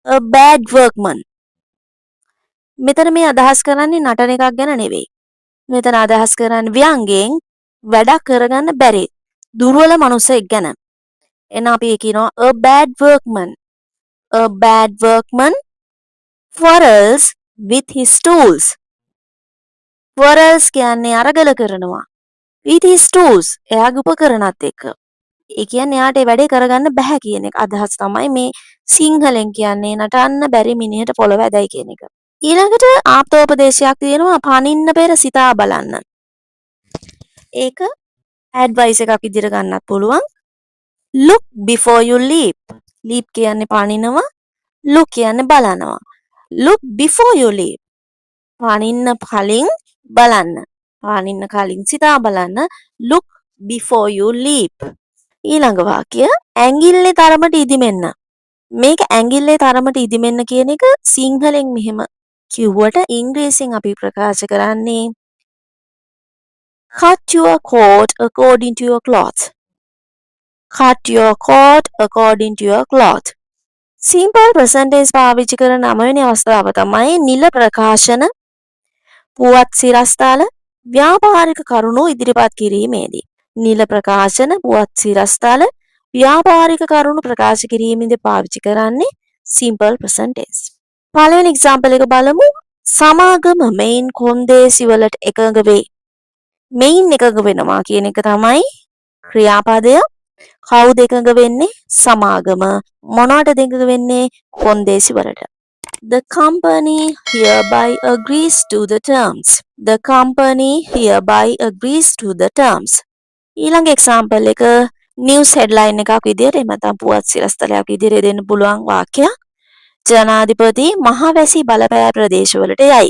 A bad workman. මෙතන මේ අදහස් කරන්නේ නටන එකක් ගැන නෙවෙයි. මෙතන අදහස් කරන්නේ ව්‍යංගයෙන් වැඩක් කරගන්න බැරි දුර්වල මනුස්සයෙක් ගැන. එහෙනම් අපි කියනවා a bad workman. A bad workman quarrels with his tools. quarrels කියන්නේ අරගල කරනවා. with his tools එයාගේ උපකරණات එක්ක. ඒ කියන්නේ එයාට ඒ වැඩේ කරගන්න බෑ කියන එක. අදහස් තමයි මේ සිංහලෙන් කියන්නේ නටන්න බැරි මිනිහට පොළව ඇදයි කියන එක. ඊළඟට ආප්තෝපදේශයක් තියෙනවා පනින්න පෙර සිතා බලන්න. ඒක ඇඩ්වයිස් එකක් විදිහට ගන්නත් පුළුවන්. look before you leap. leap කියන්නේ පනිනවා. look කියන්නේ බලනවා. look before you leap. පනින්න කලින් බලන්න. පනින්න කලින් සිතා බලන්න. look before you leap. ඊළඟ වාක්‍ය ඇඟිල්ලේ තරමට ඉදිමෙන්න. මේක ඇඟිල්ලේ තරමට ඉදිමෙන්න කියන එක සිංහලෙන් මෙහෙම කිව්වට ඉංග්‍රීසියෙන් අපි ප්‍රකාශ කරන්නේ cut your coat according to your cloth. cut your coat according to your cloth. simple present tense පාවිච්චි කරන 9 වෙනි අවස්ථාව තමයි නිල ප්‍රකාශන පුවත් සිරස්තල ව්‍යාපාරික කරුණු ඉදිරිපත් කිරීමේදී. නිල ප්‍රකාශන පුවත් සිරස්තල ව්‍යාපාරික කරුණු ප්‍රකාශ කිරීමේදී පාවිච්චි කරන්නේ simple present tense. පළවෙනි එක්සැම්පල් එක බලමු. සමාගම මෙයින් කොන්දේසි වලට එකඟ වේ. මෙයින් එකඟ වෙනවා කියන එක තමයි ක්‍රියාපදය. කවුද එකඟ වෙන්නේ? සමාගම. මොනවටද එකඟ වෙන්නේ? කොන්දේසි වලට. The company hereby agrees to the terms. The company hereby agrees to the terms. ඊළඟ එක්සැම්පල් එක නිවුස් හෙඩ්ලයින් එකක් විදිහට එහෙම නැත්නම් පුවත් සිරස්තලයක් විදිහට දෙන්න පුළුවන් වාක්‍යයක්. ජනාධිපති මහවැසි බලපෑ ප්‍රදේශවලට යයි.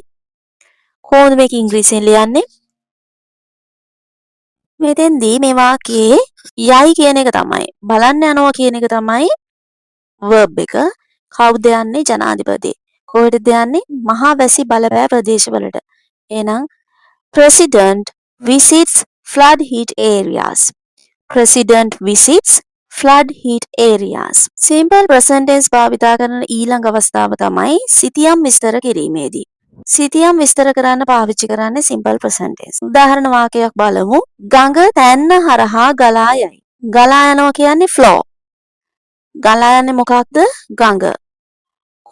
කොහොමද මේක ඉංග්‍රීසියෙන් ලියන්නේ? මෙතෙන්දී මේ වාක්‍යයේ යයි කියන එක තමයි බලන්න යනවා කියන එක තමයි verb එක. කවුද යන්නේ? ජනාධිපති. කොහෙටද යන්නේ? මහවැසි බලපෑ ප්‍රදේශවලට. එහෙනම් president visits flood hit areas. president visits flood hit areas. simple present tense භාවිතා කරන ඊළඟ අවස්ථාව තමයි සිතියම් විස්තර කිරීමේදී. සිතියම් විස්තර කරන්න පාවිච්චි කරන්නේ simple present tense. උදාහරණ වාක්‍යයක් බලමු. ගඟ තැන්න හරහා ගලා යයි. ගලා යනවා කියන්නේ flow. ගලා යන්නේ මොකක්ද? ගඟ.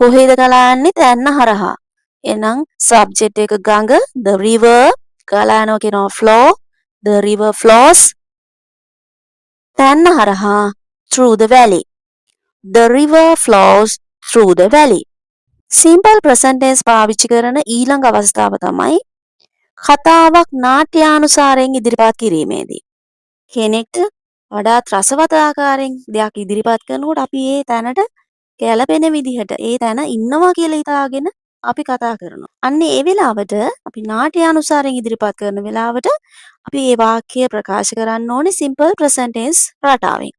කොහෙද ගලා යන්නේ? තැන්න හරහා. එහෙනම් subject එක ගඟ, the river, ගලා යනවා කියනවා flow, the river flows. තැන්න හරහා through the valley. The river flows through the valley. simple present tense පාවිච්චි කරන ඊළඟ අවස්ථාව තමයි කතාවක් නාට්‍යානුසාරයෙන් ඉදිරිපත් කිරීමේදී. කෙනෙක්ට වඩාත් රසවත් ආකාරයෙන් දෙයක් ඉදිරිපත් කරනකොට අපි ඒ තැනට ගැළපෙන විදිහට ඒ තැන ඉන්නවා කියලා හිතාගෙන අපි කතා කරනවා. අන්න ඒ වෙලාවට අපි නාට්‍යානුසාරයෙන් ඉදිරිපත් කරන වෙලාවට අපි මේ වාක්‍ය ප්‍රකාශ කරන්න ඕනේ simple present tense රටාවෙන්.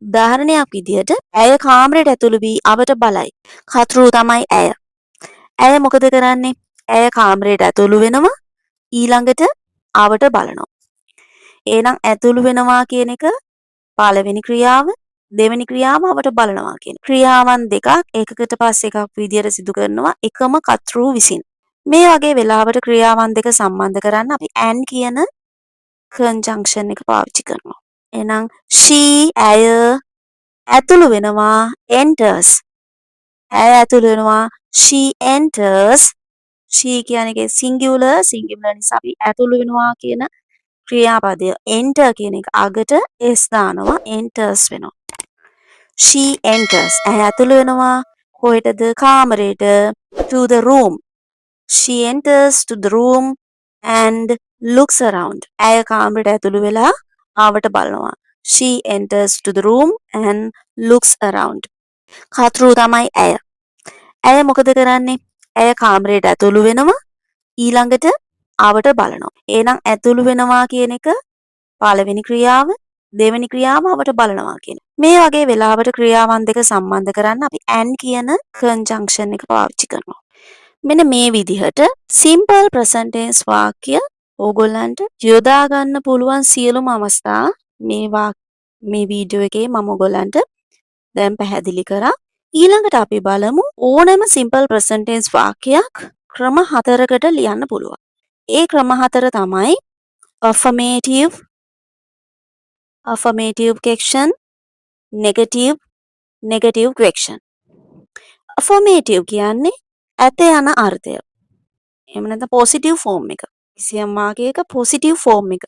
උදාහරණයක් විදිහට ඇය කාමරයට ඇතුළු වී අවට බලයි. කතෘ තමයි ඇය. ඇය මොකද කරන්නේ? ඇය කාමරයට ඇතුළු වෙනවා ඊළඟට අවට බලනවා. එහෙනම් ඇතුළු වෙනවා කියන එක පළවෙනි ක්‍රියාව, දෙවෙනි ක්‍රියාව අවට බලනවා කියන. ක්‍රියාවන් දෙකක් එකකට පස්සේ එකක් විදිහට සිදු කරනවා එකම කතෘ විසින්. මේ වගේ වෙලාවට ක්‍රියාවන් දෙක සම්බන්ධ කරන්න අපි and කියන conjunction එක පාවිච්චි කරනවා. එහෙනම් she ඇය ඇතුළු වෙනවා enters. ඇය ඇතුළු වෙනවා she enters. she කියන්නේ singular නිසා අපි ඇතුළු වෙනවා කියන ක්‍රියාපදය enter කියන එක අගට s දානවා enters වෙනවා. she enters. ඇය ඇතුළු වෙනවා කොහෙටද? කාමරයට. to the room. she enters to the room and looks around. ඇය කාමරයට ඇතුළු වෙලා ආවට බලනවා. she enters to the room and looks around. කතෘ තමයි ඇය. ඇය මොකද කරන්නේ? ඇය කාමරයට ඇතුළු වෙනවා ඊළඟට ආවට බලනවා. එහෙනම් ඇතුළු වෙනවා කියන එක පළවෙනි ක්‍රියාව, දෙවෙනි ක්‍රියාව ආවට බලනවා කියන. මේ වගේ වෙලාවට ක්‍රියාවන් දෙක සම්බන්ධ කරන්න අපි and කියන conjunction එක පාවිච්චි කරනවා. මෙන්න මේ විදිහට simple present tense වාක්‍ය ඕගොල්ලන්ට යොදා ගන්න පුළුවන් සියලුම අවස්ථා මේ වීඩියෝ එකේ මම ඔයගොල්ලන්ට දැන් පැහැදිලි කරා. ඊළඟට අපි බලමු ඕනෑම simple present tense වාක්‍යයක් ක්‍රම 4කට ලියන්න පුළුවන්. ඒ ක්‍රම 4 තමයි affirmative question, negative question. affirmative කියන්නේ ඇත යන අර්ථය. එහෙම නැත්නම් පොසිටිව් ෆෝම් එක. කිසියම් වාක්‍යයක පොසිටිව් ෆෝම් එක.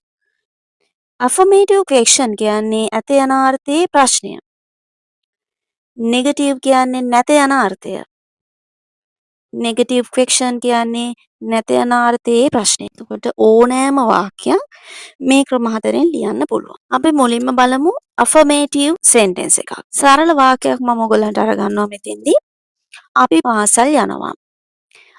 affirmative question කියන්නේ ඇත යන අර්ථයේ ප්‍රශ්නය. නෙගටිව් කියන්නේ නැත යන අර්ථය. නෙගටිව් ක්වෙස්චන් කියන්නේ නැත යන අර්ථයේ ප්‍රශ්නය. එතකොට ඕනෑම වාක්‍යයක් මේ ක්‍රම හතරෙන් ලියන්න පුළුවන්. අපි මුලින්ම බලමු affirmative sentence එකක්. සරල වාක්‍යයක් මම ඔයගලන්ට අරගන්නවා මෙතෙන්දී. අපි පාසල් යනවා.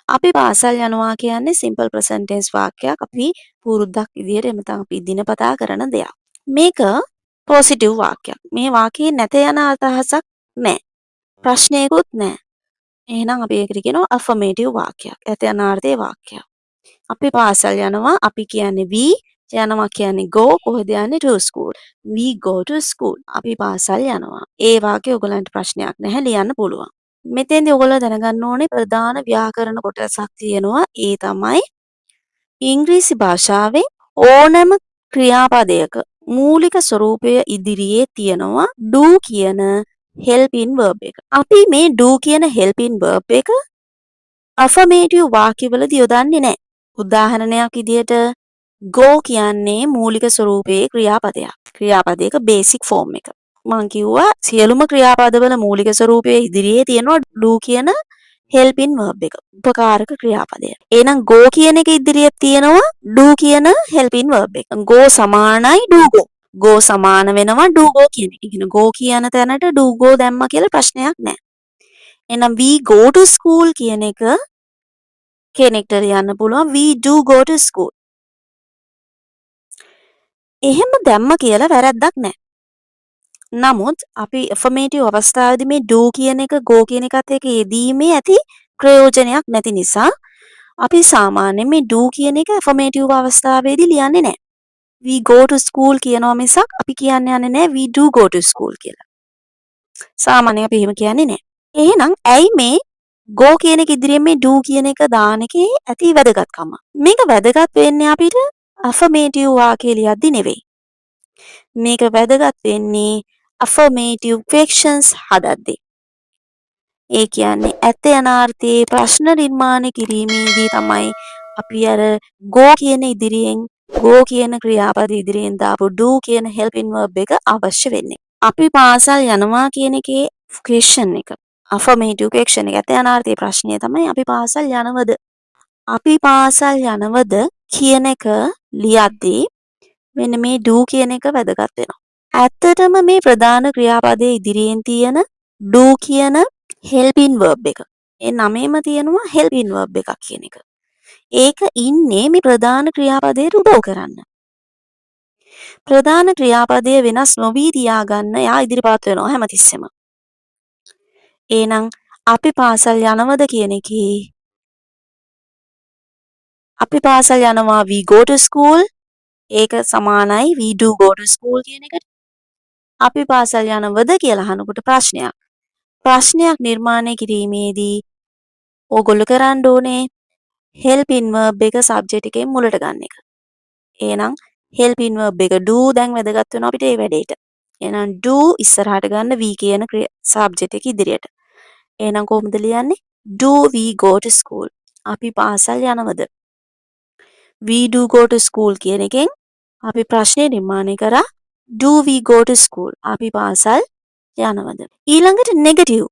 අපි පාසල් යනවා කියන්නේ simple present tense වාක්‍යයක්. අපි පුරුද්දක් විදිහට එමෙතන අපි දිනපතා කරන දෙයක්. මේක positive වාක්‍යයක්. මේ වාක්‍යයේ නැත යන අදහසක් නැහැ. ප්‍රශ්නයකුත් නැහැ. එහෙනම් අපි ඒකට කියනවා affirmative වාක්‍යයක්. ඇත යන අර්ථයේ වාක්‍යයක්. අපි පාසල් යනවා. අපි කියන්නේ we, යනවා කියන්නේ go. කොහෙද යන්නේ? to school. We go to school. අපි පාසල් යනවා. ඒ වාක්‍යය ඔයගලන්ට ප්‍රශ්නයක් නැහැ, ලියන්න පුළුවන්. මෙතෙන්දී ඔයගොල්ලෝ දැනගන්න ඕනේ ප්‍රධාන ව්‍යාකරණ කොටසක් තියෙනවා. ඒ තමයි ඉංග්‍රීසි භාෂාවේ ඕනෑම ක්‍රියාපදයක මූලික ස්වරූපය ඉදිරියේ තියෙනවා do කියන helping verb එක. අපි මේ do කියන helping verb එක affirmative වාක්‍යවලදී යොදන්නේ නැහැ. උදාහරණයක් විදිහට go කියන්නේ මූලික ස්වරූපයේ ක්‍රියාපදයක්. ක්‍රියාපදයක basic form එක. මං කිව්වා සියලුම ක්‍රියාපදවල මූලික ස්වරූපයේ ඉදිරියේ තියෙනවා do කියන helping verb එක. උපකාරක ක්‍රියාපදය. එහෙනම් go කියන එක ඉදිරියේ තියෙනවා do කියන helping verb එක. go සමානයි do go. go සමාන වෙනවා do go කියන එක. ඉතින් go කියන තැනට do go දැම්මා කියලා ප්‍රශ්නයක් නැහැ. එහෙනම් we go to school කියන එක කෙනෙක්ට ලියන්න පුළුවන් we do go to school. එහෙම දැම්ම කියලා වැරද්දක් නැහැ. නමුත් අපි affirmative අවස්ථාවේදී මේ do කියන එක go කියන එකත් එක්ක යෙදීමේ ඇති ප්‍රයෝජනයක් නැති නිසා අපි සාමාන්‍යයෙන් මේ do කියන එක affirmative අවස්ථාවේදී ලියන්නේ නැහැ. we go to school කියනවා මිසක් අපි කියන්නේ නැහැ we do go to school කියලා. සාමාන්‍යයෙන් අපි එහෙම කියන්නේ නැහැ. එහෙනම් ඇයි මේ go කියන එක ඉදිරියෙන් මේ do කියන එක දාන එකේ ඇති වැදගත්කම? මේක වැදගත් වෙන්නේ අපිට affirmative වාක්‍ය ලියද්දි නෙවෙයි. මේක වැදගත් වෙන්නේ affirmative questions හදද්දී. ඒ කියන්නේ ඇත යන අර්ථයේ ප්‍රශ්න නිර්මාණය කිරීමේදී තමයි අපි අර go කියන ඉදිරියෙන් go කියන ක්‍රියාපද ඉදිරියෙන් දාපු do කියන helping verb එක අවශ්‍ය වෙන්නේ. අපි පාසල් යනවා කියන එකේ question එක affirmative question එක ඇත යන අර්ථයේ ප්‍රශ්නය තමයි අපි පාසල් යනවද? අපි පාසල් යනවද කියන එක ලියද්දී මෙන්න මේ do කියන එක වැදගත් වෙනවා. ඇත්තටම මේ ප්‍රධාන ක්‍රියාපදයේ ඉදිරියෙන් තියෙන do කියන helping verb එක. ඒ නමේම තියෙනවා helping verb එකක් කියන එක. ඒක ඉන්නේ මේ ප්‍රධාන ක්‍රියාපදයට උදව් කරන්න. ප්‍රධාන ක්‍රියාපදය වෙනස් නොවී තියාගන්න යා ඉදිරිපත් වෙනවා හැමතිස්සෙම. එහෙනම් අපි පාසල් යනවද කියන එකේ අපි පාසල් යනවා we go to school ඒක සමානයි we do go to school කියන එකට. අපි පාසල් යනවද කියලා අහනකොට ප්‍රශ්නයක්. ප්‍රශ්නයක් නිර්මාණය කිරීමේදී ඕගොල්ලෝ කරන්න ඕනේ helping verb එක subject එකෙන් මුලට ගන්න එක. එහෙනම් helping verb එක do දැන් වැදගත් වෙනවා අපිට මේ වැඩේට. එහෙනම් do ඉස්සරහට ගන්න we කියන subject එක ඉදිරියට. එහෙනම් කොහොමද ලියන්නේ? do we go to school? අපි පාසල් යනවද? we do go to school කියන එකෙන් අපි ප්‍රශ්නේ නිර්මාණය කරා do we go to school? අපි පාසල් යනවද? ඊළඟට negative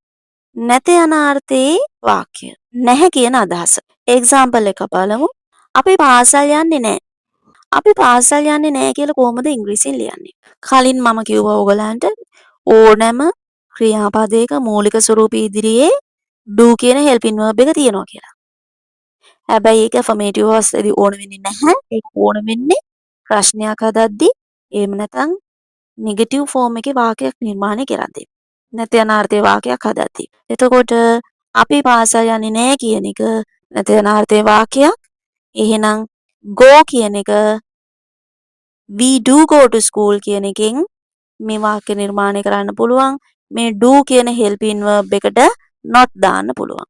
නැත යන අර්ථයේ වාක්‍ය. නැහැ කියන අදහස. example එක බලමු. අපි පාසල් යන්නේ නැහැ. අපි පාසල් යන්නේ නැහැ කියලා කොහොමද ඉංග්‍රීසියෙන් ලියන්නේ? කලින් මම කිව්වා ඔයගලන්ට ඕනෑම ක්‍රියාපදයක මූලික ස්වරූපය ඉදිරියේ do කියන helping verb එක තියෙනවා කියලා. හැබැයි ඒක affirmative අවස්ථාවේදී ඕන වෙන්නේ නැහැ. ඒක ඕන වෙන්නේ ප්‍රශ්නයක් හදද්දී එහෙම නැත්නම් negative form එකේ වාක්‍යයක් නිර්මාණය කරද්දී. නැත යන අර්ථයේ වාක්‍යයක් හදද්දී. එතකොට අපි පාසල් යන්නේ නැහැ කියන එක නැත යන අර්ථයේ වාක්‍යයක්. එහෙනම් go කියන එක we do go to school කියන එකෙන් මේ වාක්‍ය නිර්මාණය කරන්න පුළුවන්. මේ do කියන helping verb එකට not දාන්න පුළුවන්.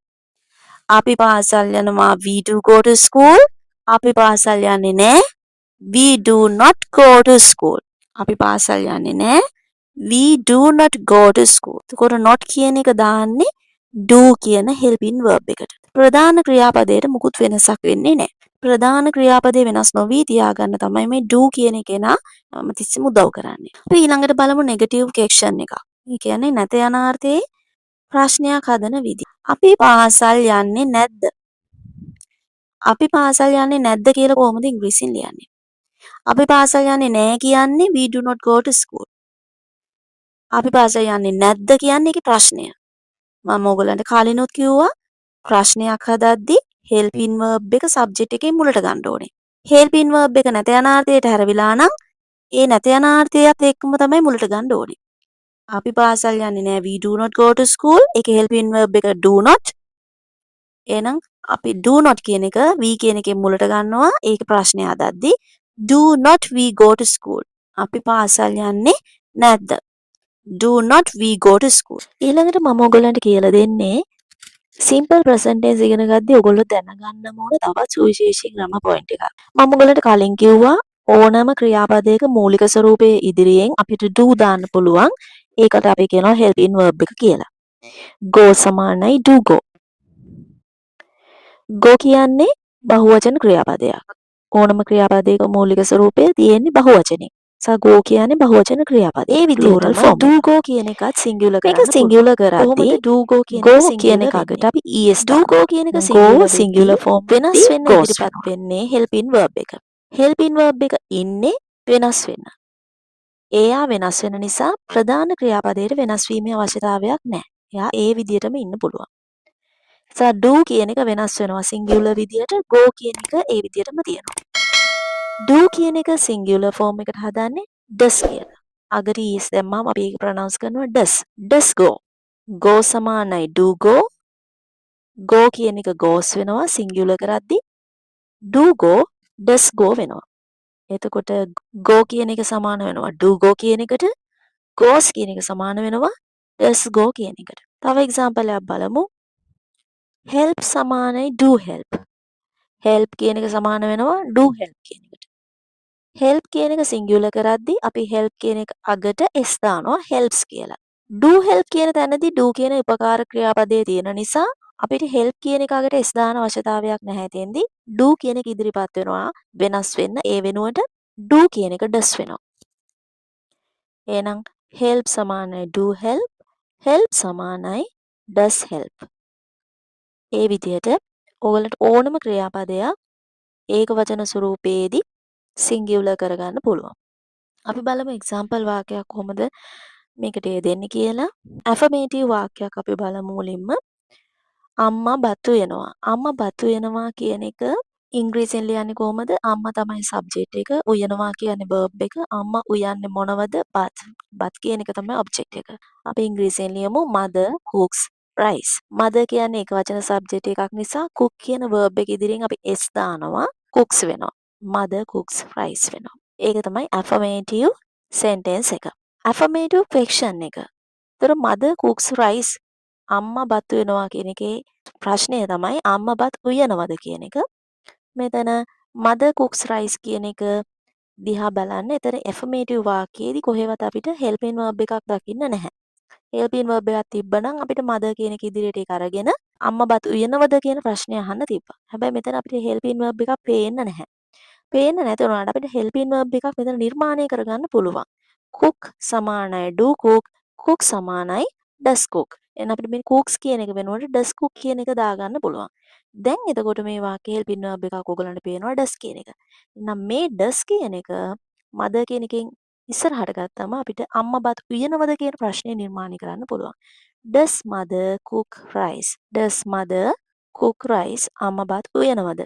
අපි පාසල් යනවා we do go to school. අපි පාසල් යන්නේ නැහැ we do not go to school. අපි පාසල් යන්නේ නැහැ we do not go to school. එතකොට not කියන එක දාන්නේ do කියන helping verb එකට. ප්‍රධාන ක්‍රියාපදයට මුකුත් වෙනසක් වෙන්නේ නැහැ. ප්‍රධාන ක්‍රියාපදේ වෙනස් නොවී තියාගන්න තමයි මේ do කියන කෙනා හැමතිස්සෙම උදව් කරන්නේ. අපි ඊළඟට බලමු නෙගටිව් ක්වෙස්චන් එකක්. ඒ කියන්නේ නැත යන අර්ථයේ ප්‍රශ්නයක් හදන විදිහ. අපි පාසල් යන්නේ නැද්ද? අපි පාසල් යන්නේ නැද්ද කියලා කොහොමද ඉංග්‍රීසියෙන් ලියන්නේ? අපි පාසල් යන්නේ නැහැ කියන්නේ we do not go to school. අපි පාසල් යන්නේ නැද්ද කියන්නේ ඒකේ ප්‍රශ්නය. මම ඔයගලන්ට කලිනුත් කිව්වා ප්‍රශ්නයක් හදද්දි helping verb එක subject එකේ මුලට ගන්න ඕනේ. helping verb එක නැත යනාර්ථයට හැරවිලා නම් ඒ නැත යනාර්ථයත් එක්කම තමයි මුලට ගන්න ඕනේ. අපි පාසල් යන්නේ නැහැ we do not go to school. ඒකේ helping verb එක do not. එහෙනම් අපි do not කියන එක we කියන එකෙන් මුලට ගන්නවා. ඒක ප්‍රශ්නය හදද්දි do not we go to school. අපි පාසල් යන්නේ නැද්ද? Do not we go to school. ඊළඟට මම ඔයගලන්ට කියලා දෙන්නේ simple present tense ඉගෙන ගද්දී ඔයගොල්ලෝ දැනගන්න ඕන තවත් සුවිශේෂී grammar point එකක්. මම ඔයගලන්ට කලින් කිව්වා ඕනම ක්‍රියාපදයක මූලික ස්වරූපයේ ඉදිරියෙන් අපිට do දාන්න පුළුවන්. ඒකට අපි කියනවා helping verb එක කියලා. go සමානයි do go. go කියන්නේ බහුවචන ක්‍රියාපදයක්. ඕනම ක්‍රියාපදයක මූලික ස්වරූපය තියෙන්නේ බහුවචනේ. go කියන්නේ බහුවචන ක්‍රියාපද. ඒ විදිහට do go කියන එකත් singular කරන්න පුළුවන්. මේක singular කරද්දී do go කියන එකකට අපි es do go කියන එක singular form වෙනස් වෙන්න ඉදිරිපත් වෙන්නේ helping verb එක. helping verb එක ඉන්නේ වෙනස් වෙන්න. එයා වෙනස් වෙන නිසා ප්‍රධාන ක්‍රියාපදයට වෙනස් වීමේ අවශ්‍යතාවයක් නැහැ. එයා ඒ විදිහටම ඉන්න පුළුවන්. do කියන එක වෙනස් වෙනවා singular විදිහට go කියන එක ඒ විදිහටම තියෙනවා. do කියන එක singular form එකට හදන්නේ does කියලා. අගට es දැම්මම අපි ඒක pronounce කරනවා does. does go. go සමානයි do go. go කියන එක goes වෙනවා singular කරද්දී. do go does go වෙනවා. එතකොට go කියන එක සමාන වෙනවා do go කියන එකට. goes කියන එක සමාන වෙනවා does go කියන එකට. තව example එකක් බලමු. help සමානයි do help. help කියන එක සමාන වෙනවා do help කියන එකට. help කියන එක singular කරද්දී අපි help කියන එක අගට s දානවා helps කියලා. do help කියන තැනදී do කියන උපකාර ක්‍රියාපදයේ තියෙන නිසා අපිට help කියන එක අගට s දාන අවශ්‍යතාවයක් නැහැ තෙන්දී do කියන එක ඉදිරිපත් වෙනවා වෙනස් වෙන්න ඒ වෙනුවට do කියන එක does වෙනවා. එහෙනම් help සමානයි do help. help සමානයි does help. ඒ විදිහට ඔයගලට ඕනම ක්‍රියාපදයක් ඒක වචන ස්වරූපයේදී singular කරගන්න පුළුවන්. අපි බලමු example වාක්‍යයක් කොහොමද මේකට දෙන්නේ කියලා. affirmative වාක්‍යයක් අපි බලමු මුලින්ම. අම්මා බතු වෙනවා. අම්මා බතු වෙනවා කියන එක ඉංග්‍රීසියෙන් ලියන්නේ කොහොමද? අම්මා තමයි subject එක. උයනවා කියන්නේ verb එක. අම්මා උයන්නේ මොනවද? බත්. බත් කියන එක තමයි object එක. අපි ඉංග්‍රීසියෙන් ලියමු mother cooks rice. mother කියන්නේ එක වචන subject එකක් නිසා cook කියන verb එක ඉදිරියෙන් අපි s දානවා. cooks වෙනවා. mother cooks rice වෙනවා. ඒක තමයි affirmative sentence එක. affirmative question එක. ඒතර mother cooks rice අම්මා බත් වෙනවා කියන එකේ ප්‍රශ්නය තමයි අම්මා බත් උයනවද කියන එක. මෙතන mother cooks rice කියන එක දිහා බලන්න. එතන affirmative වාක්‍යයේදී කොහෙවත් අපිට helping verb එකක් දකින්න නැහැ. helping verb එකක් තිබ්බනම් අපිට mother කියන එක ඉදිරියට ඒක අරගෙන අම්මා බත් උයනවද කියන ප්‍රශ්නය අහන්න තිබ්බා. හැබැයි මෙතන අපිට helping verb එකක් පේන්න නැහැ. පේන්න නැති වුණාට අපිට helping verb එකක් මෙතන නිර්මාණය කරගන්න පුළුවන්. cook සමානයි do cook. cook සමානයි does cook. එහෙනම් අපිට මේ cooks කියන එක වෙනුවට does cook කියන එක දාගන්න පුළුවන්. දැන් එතකොට මේ වාක්‍යයේ helping verb එකක් ඔයගලන්ට පේනවා does කියන එක. එහෙනම් මේ does කියන එක mother කියන එකෙන් ඉස්සරහට ගත්තම අපිට අම්මා බත් උයනවද කියන ප්‍රශ්නේ නිර්මාණය කරන්න පුළුවන්. does mother cook rice? does mother cook rice? අම්මා බත් උයනවද?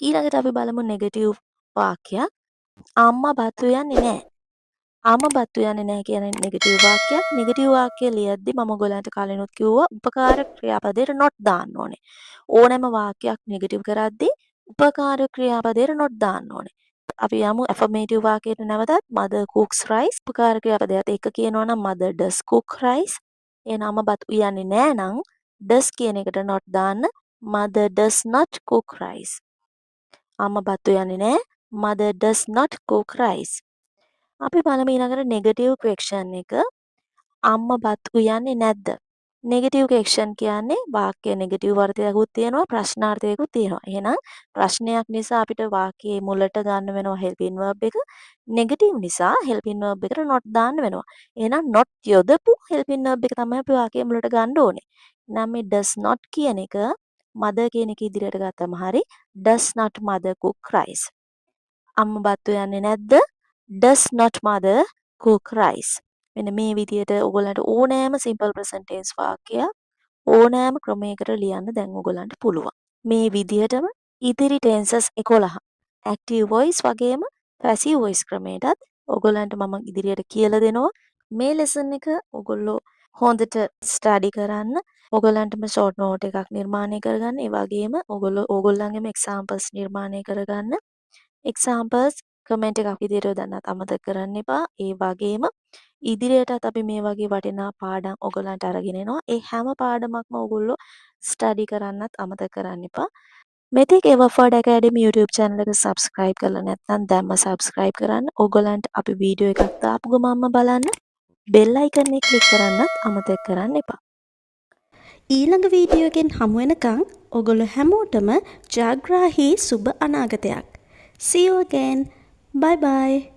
ඊළඟට අපි බලමු නෙගටිව් වාක්‍යයක්. අම්මා බත් උයන්නේ නැහැ. අම්මා බත් උයන්නේ නැහැ කියන නෙගටිව් වාක්‍යයක්. නෙගටිව් වාක්‍ය ලියද්දි මම ඔයගලන්ට කලිනුත් කිව්වා උපකාර ක්‍රියාපදයට not දාන්න ඕනේ. ඕනෑම වාක්‍යයක් නෙගටිව් කරද්දී උපකාර ක්‍රියාපදයට not දාන්න ඕනේ. අපි යමු affirmative වාක්‍යයට නැවතත් mother cooks rice. උපකාර ක්‍රියාපදයට එක කියනවා නම් mother does cook rice. එහෙනම් අම්මා බත් උයන්නේ නැහැ නම් does කියන එකට not දාන්න mother does not cook rice. අම්මා බත් උයන්නේ නැහැ. mother does not cook rice. අපි බලමු ඊළඟට නෙගටිව් ක්වෙස්චන් එක. අම්මා බත් උයන්නේ නැද්ද? නෙගටිව් ක්වෙස්චන් කියන්නේ වාක්‍ය නෙගටිව් අර්ථයකුත් තියෙනවා ප්‍රශ්නාර්ථයකුත් තියෙනවා. එහෙනම් ප්‍රශ්නයක් නිසා අපිට වාක්‍යයේ මුලට ගන්න වෙනවා helping verb එක. නෙගටිව් නිසා helping verb එකට not දාන්න වෙනවා. එහෙනම් not යොදපු helping verb එක තමයි අපි වාක්‍යයේ මුලට ගන්න ඕනේ. නම් මේ does not කියන එක mother කියන එක ඉදිරියට ගත්තම හරි does not mother cook rice. අම්මා බත්තු යන්නේ නැද්ද? does not mother cook rice. මෙන්න මේ විදිහට ඔයගොල්ලන්ට ඕනෑම simple present tense වාක්‍යයක් ඕනෑම ක්‍රමයකට ලියන්න දැන් ඔයගොල්ලන්ට පුළුවන්. මේ විදිහටම ඉදිරි tenses 11 active voice වගේම passive voice ක්‍රමයටත් ඔයගොල්ලන්ට මම ඉදිරියට කියලා දෙනවා. මේ lesson එක ඔයගොල්ලෝ හොඳට study කරන්න. ඔයගොල්ලන්ටම short note එකක් නිර්මාණය කරගන්න. ඒ වගේම ඔයගොල්ලන්ගේම examples නිර්මාණය කරගන්න. examples comment එකක් විදිහට යොදන්නත් අමතක කරන්න එපා. ඒ වගේම ඉදිරියටත් අපි මේ වගේ වටිනා පාඩම් ඔයගොල්ලන්ට අරගෙන එනවා. ඒ හැම පාඩමක්ම ඔයගොල්ලෝ ස්ටඩි කරන්නත් අමතක කරන්න එපා. මෙතෙක් එවෆර්ඩ් ඇකඩමි YouTube channel එක subscribe කරලා නැත්නම් දැන්ම subscribe කරන්න. ඔයගොල්ලන්ට අපි වීඩියෝ එකක් දාපු ගමන්ම බලන්න bell icon එක click කරන්නත් අමතක කරන්න එපා. ඊළඟ වීඩියෝ එකෙන් හමු වෙනකන් ඔයගොල්ලෝ හැමෝටම ජයග්‍රාහී සුබ අනාගතයක්. See you again. Bye bye.